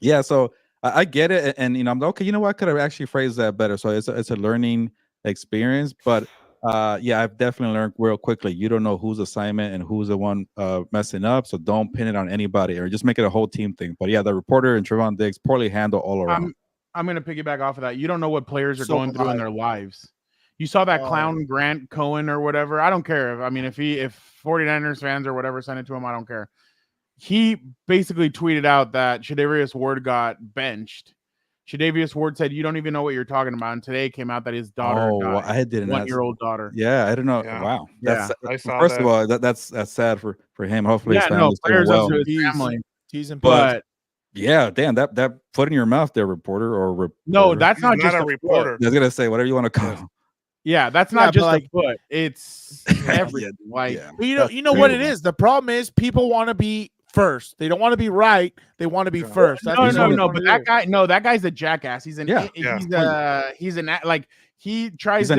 Yeah, so I get it, and I'm okay. You know what? I could have actually phrased that better. So it's a learning experience, but I've definitely learned real quickly. You don't know whose assignment and who's the one messing up, so don't pin it on anybody or just make it a whole team thing. But yeah, the reporter and Trevon Diggs poorly handled all around. I'm going to piggyback off of that. You don't know what players are going through in their lives. You saw that clown Grant Cohen or whatever. I don't care. If 49ers fans or whatever sent it to him, I don't care. He basically tweeted out that Tre'Davious Ward got benched. Tre'Davious Ward said, "You don't even know what you're talking about." And today came out that his daughter died. I didn't. 1-year-old daughter. Yeah, I don't know. Yeah. Wow. I saw first that. of all, that's sad for him. Hopefully, his family's doing prayers well. up to his family. But yeah, damn, that foot in your mouth there, reporter or no, that's not just a reporter. I was gonna say whatever you want to call him. Yeah, that's not just a foot. It's everything. You know what it is. The problem is people want to be first. They don't want to be right. They want to be first. No. But that guy's a jackass. He tries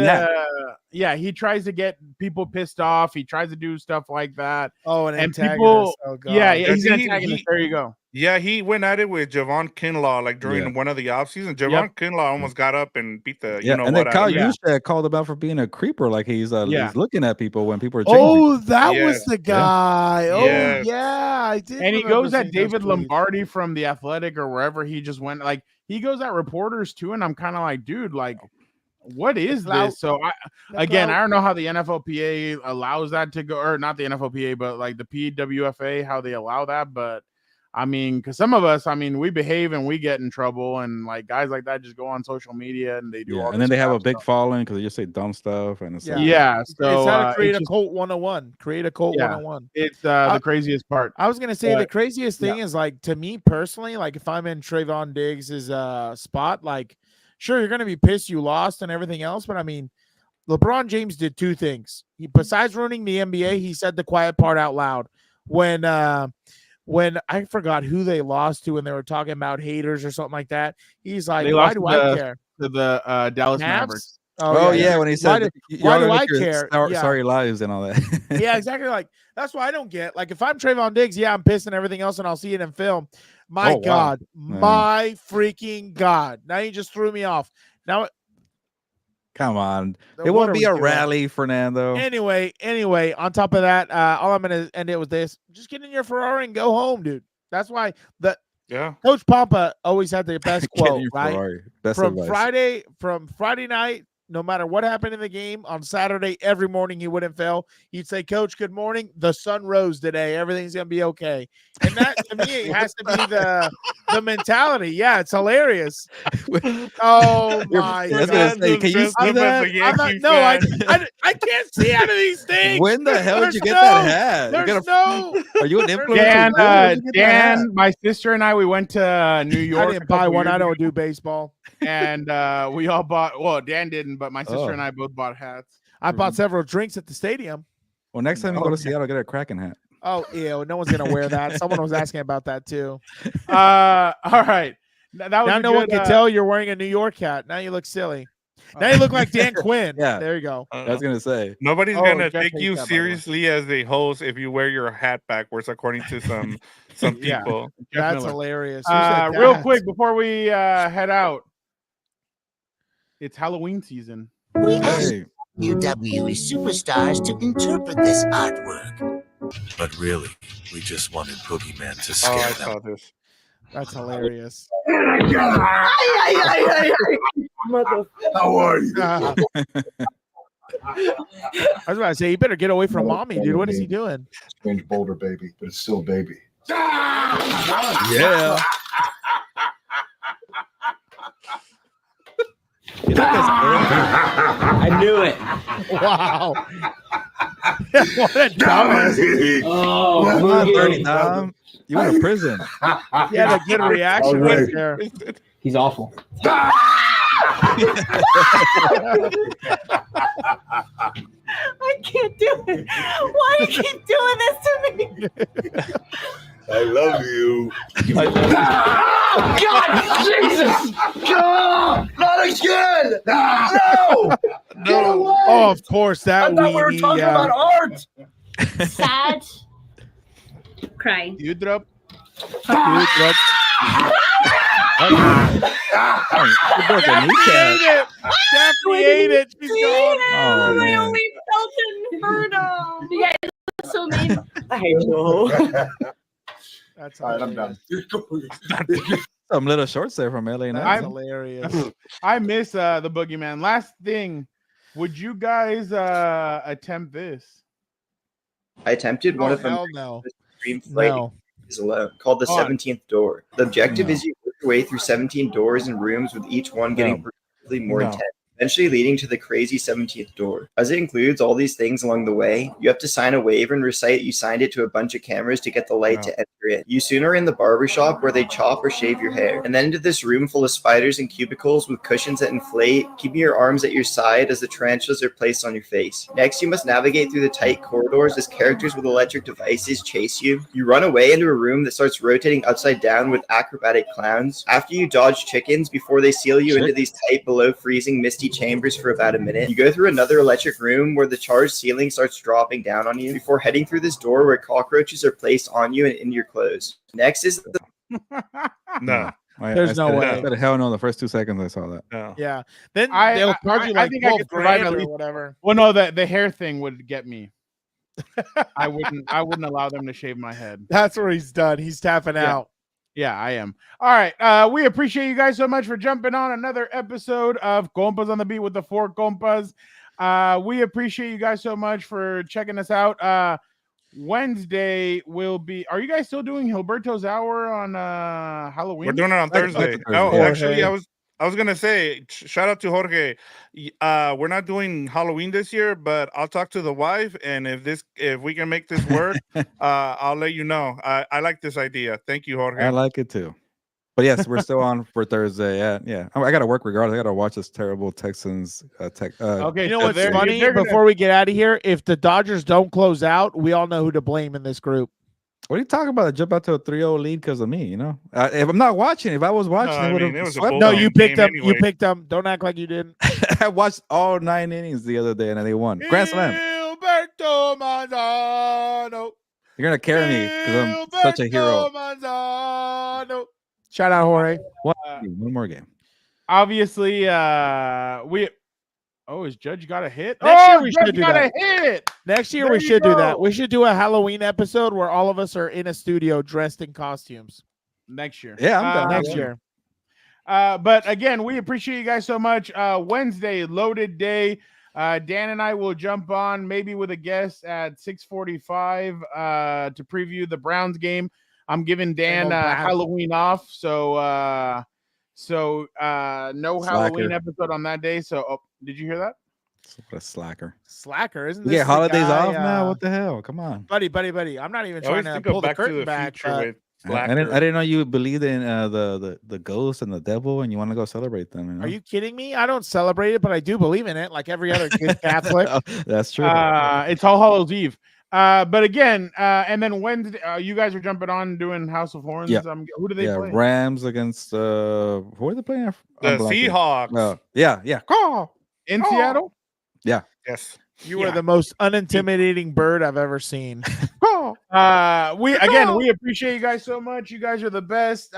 he tries to get people pissed off. He tries to do stuff like that. Oh, and people, he's an antagonist. There you go. Yeah, he went at it with Javon Kinlaw during one of the offseason. Javon Kinlaw almost got up and beat the and then Kyle Juszczyk called him out for being a creeper, like he's looking at people when people are changing. Oh, that was the guy. Yeah. Oh, yeah, I did. And he goes at David Lombardi from The Athletic or wherever he just went. Like he goes at reporters too, and I'm kind of like, dude, like, what is this? So I don't know how the NFLPA allows that to go, or not the NFLPA, but like the PWFA, how they allow that, but. Because some of us, we behave and we get in trouble, and like guys like that just go on social media and they do all. And then they have a big following because they just say dumb stuff, and it's so it's how to create a cult 101. Create a cult 101. It's the craziest part. I was gonna say the craziest thing is like to me personally, like if I'm in Trevon Diggs' spot, like sure you're gonna be pissed you lost and everything else, but LeBron James did two things. Besides ruining the NBA, he said the quiet part out loud when I forgot who they lost to when they were talking about haters or something like that. He's like, why do I care? To the Dallas Mavericks. Oh yeah, when he said, why do I care? Sorry lives and all that. Yeah, exactly. Like that's why I don't get. Like if I'm Trayvon Diggs, yeah, I'm pissed and everything else, and I'll see it in film. My God, my freaking God! Now you just threw me off. Now, come on, it won't be a rally, Fernando. Anyway, on top of that, all I'm gonna end it with this: just get in your Ferrari and go home, dude. That's why Coach Pompa always had the best quote, right? From Friday night, no matter what happened in the game, on Saturday, every morning he wouldn't fail. He'd say, Coach, good morning. The sun rose today. Everything's going to be okay. And that, to me, it has to be the mentality. Yeah, it's hilarious. Oh, my God. Can you see that? I can't see out of these things. When the hell did you get that hat? Are you an influencer? Dan, my sister and I, we went to New York. I didn't buy one. I don't do baseball. And we all bought, well, Dan didn't, but my sister and I both bought hats. I bought several drinks at the stadium. Well, next time you go to Seattle, get a Kraken hat. Oh, ew. No one's going to wear that. Someone was asking about that, too. All right. Now no one can tell you're wearing a New York hat. Now you look silly. Now you look like Dan Quinn. Yeah. There you go. I was going to say. Nobody's going to take you seriously as a host if you wear your hat backwards, according to some people. That's hilarious. Real quick, before we head out, it's Halloween season. We asked WWE superstars to interpret this artwork. But really, we just wanted Boogeyman to scare them. That's hilarious. How are you? I was about to say, you better get away from mommy, dude. What is he doing? Strange boulder baby, but it's still baby. Yeah. I knew it. Wow. What a dumbass. Oh, 30 times. You went to prison. He had a good reaction right there. He's awful. I can't do it. Why do you keep doing this to me? I love you. God, Jesus! God, not again! No! No! Oh, of course, that I thought we were talking about art. Sad. Crying. You drop. Steph ate it. She's gone. Oh, I only felt Inferno. You guys are so mean. I hate you. That's all right, I'm done. Some little shorts there from LA. That's hilarious. I miss the Boogeyman. Last thing, would you guys attempt this? I attempted one of them. No. Is alone, called the 17th door. The objective is you work your way through 17 doors and rooms, with each one getting progressively more intense, eventually leading to the crazy 17th door. As it includes all these things along the way, you have to sign a waiver and recite you signed it to a bunch of cameras to get the light to enter it. You soon are in the barbershop where they chop or shave your hair, and then into this room full of spiders and cubicles with cushions that inflate, keeping your arms at your side as the tarantulas are placed on your face. Next, you must navigate through the tight corridors as characters with electric devices chase you. You run away into a room that starts rotating upside down with acrobatic clowns. After you dodge chickens before they seal you into these tight below freezing misty chambers for about a minute, you go through another electric room where the charged ceiling starts dropping down on you before heading through this door where cockroaches are placed on you and in your clothes. Next is the No. There's no way. I said hell no the first 2 seconds I saw that. No. Yeah. Then they'll charge you like 12 grand or whatever. Well, no, the hair thing would get me. I wouldn't allow them to shave my head. That's where he's done. He's tapping out. Yeah, I am. All right. We appreciate you guys so much for jumping on another episode of Compas on the Beat with the Four Compas. We appreciate you guys so much for checking us out. Wednesday will be. Are you guys still doing Gilberto's Hour on Halloween? We're doing it on Thursday. No, actually, I was gonna say shout out to Jorge. We're not doing Halloween this year, but I'll talk to the wife, and if we can make this work, I'll let you know. I like this idea. Thank you, Jorge. I like it too. But yes, we're still on for Thursday. Yeah. I got to work regardless. I got to watch this terrible Texans. Okay, you know what's funny? Before we get out of here, if the Dodgers don't close out, we all know who to blame in this group. What are you talking about? I jump out to a 3-0 lead because of me, you know? If I'm not watching, if I was watching, I it would mean, it have was a swept. No, bullpen you picked game them. You anyway. picked them. Don't act like you didn't. I watched all 9 innings the other day and they won. Grand Slam. Gilberto Manzano. You're going to carry me because I'm such a hero. Manzano. Shout out, Jorge. One more game. Obviously, is Judge got a hit? Next year we Judge should do got that. a hit. Next year There we you should do that. go. We should do a Halloween episode where all of us are in a studio dressed in costumes. Next year. Yeah, I'm down. Next year. But again, we appreciate you guys so much. Wednesday, loaded day. Dan and I will jump on maybe with a guest at 6:45 to preview the Browns game. I'm giving Dan Halloween off, so no Halloween episode on that day. So, did you hear that? What a slacker. Slacker, isn't You this get holidays the guy, off now? What the hell? Come on. Buddy. I'm not even I always trying to think pull of the Back to curtain the back. Future with I Slacker. didn't know you believed in the ghost and the devil and you want to go celebrate them. You know? Are you kidding me? I don't celebrate it, but I do believe in it like every other good Catholic. That's true. It's All Hallows Eve. But again, and then Wednesday, you guys are jumping on doing House of Horns. Yeah. Who do they play? Rams against who are they playing? The Seahawks. Yeah. In Seattle? Yeah. Yes. You are the most unintimidating bird I've ever seen. We appreciate you guys so much. You guys are the best.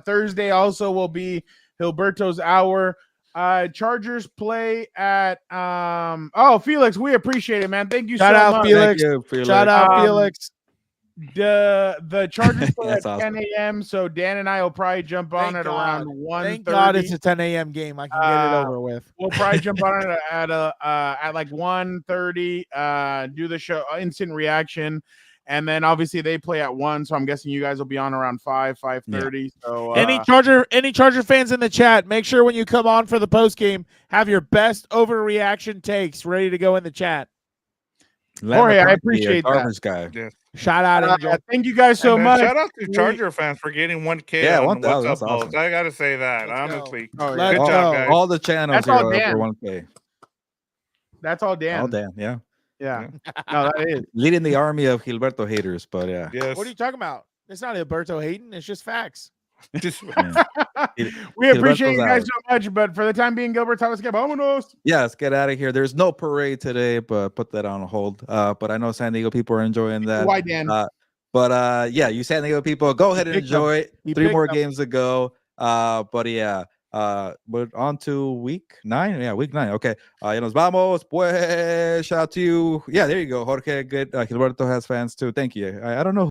Thursday also will be Gilberto's hour. Chargers play at Felix. We appreciate it, man. Thank you so much. Felix. Thank you, Felix. Shout out, Felix. The Chargers play at Awesome. 10 a.m. So Dan and I will probably jump on at around 1:30. Thank God it's a 10 a.m. game. I can get it over with. We'll probably jump on it at like 1:30. Do the show instant reaction, and then obviously they play at 1. So I'm guessing you guys will be on around 5:30. Yeah. So any Charger fans in the chat, make sure when you come on for the post game, have your best overreaction takes ready to go in the chat. Jorge, I appreciate that. Guy. Yeah. Shout out, Angel. Thank you guys so much. Shout out to Charger fans for getting 1K. Yeah, on 1,000. What's That's Up, awesome. I gotta say that honestly. Oh, good job, guys. All the channels That's here all are Dan. over 1K. That's all Dan. All Dan, yeah. Yeah. No, that is leading the army of Gilberto haters, but yeah. Yes. What are you talking about? It's not Gilberto hating. It's just facts. We appreciate you guys so much, but for the time being, Gilbert, let's get vámonos. Yeah, let's get out of here. There's no parade today, but put that on hold. But I know San Diego people are enjoying that. Why, Dan? But yeah, you San Diego people, go ahead and enjoy it. 3 more games to go. But yeah, we're on to week 9. Yeah, week 9. Okay. Nos vamos. Pues, shout out to you. Yeah, there you go, Jorge. Good. Gilberto has fans too. Thank you. I don't know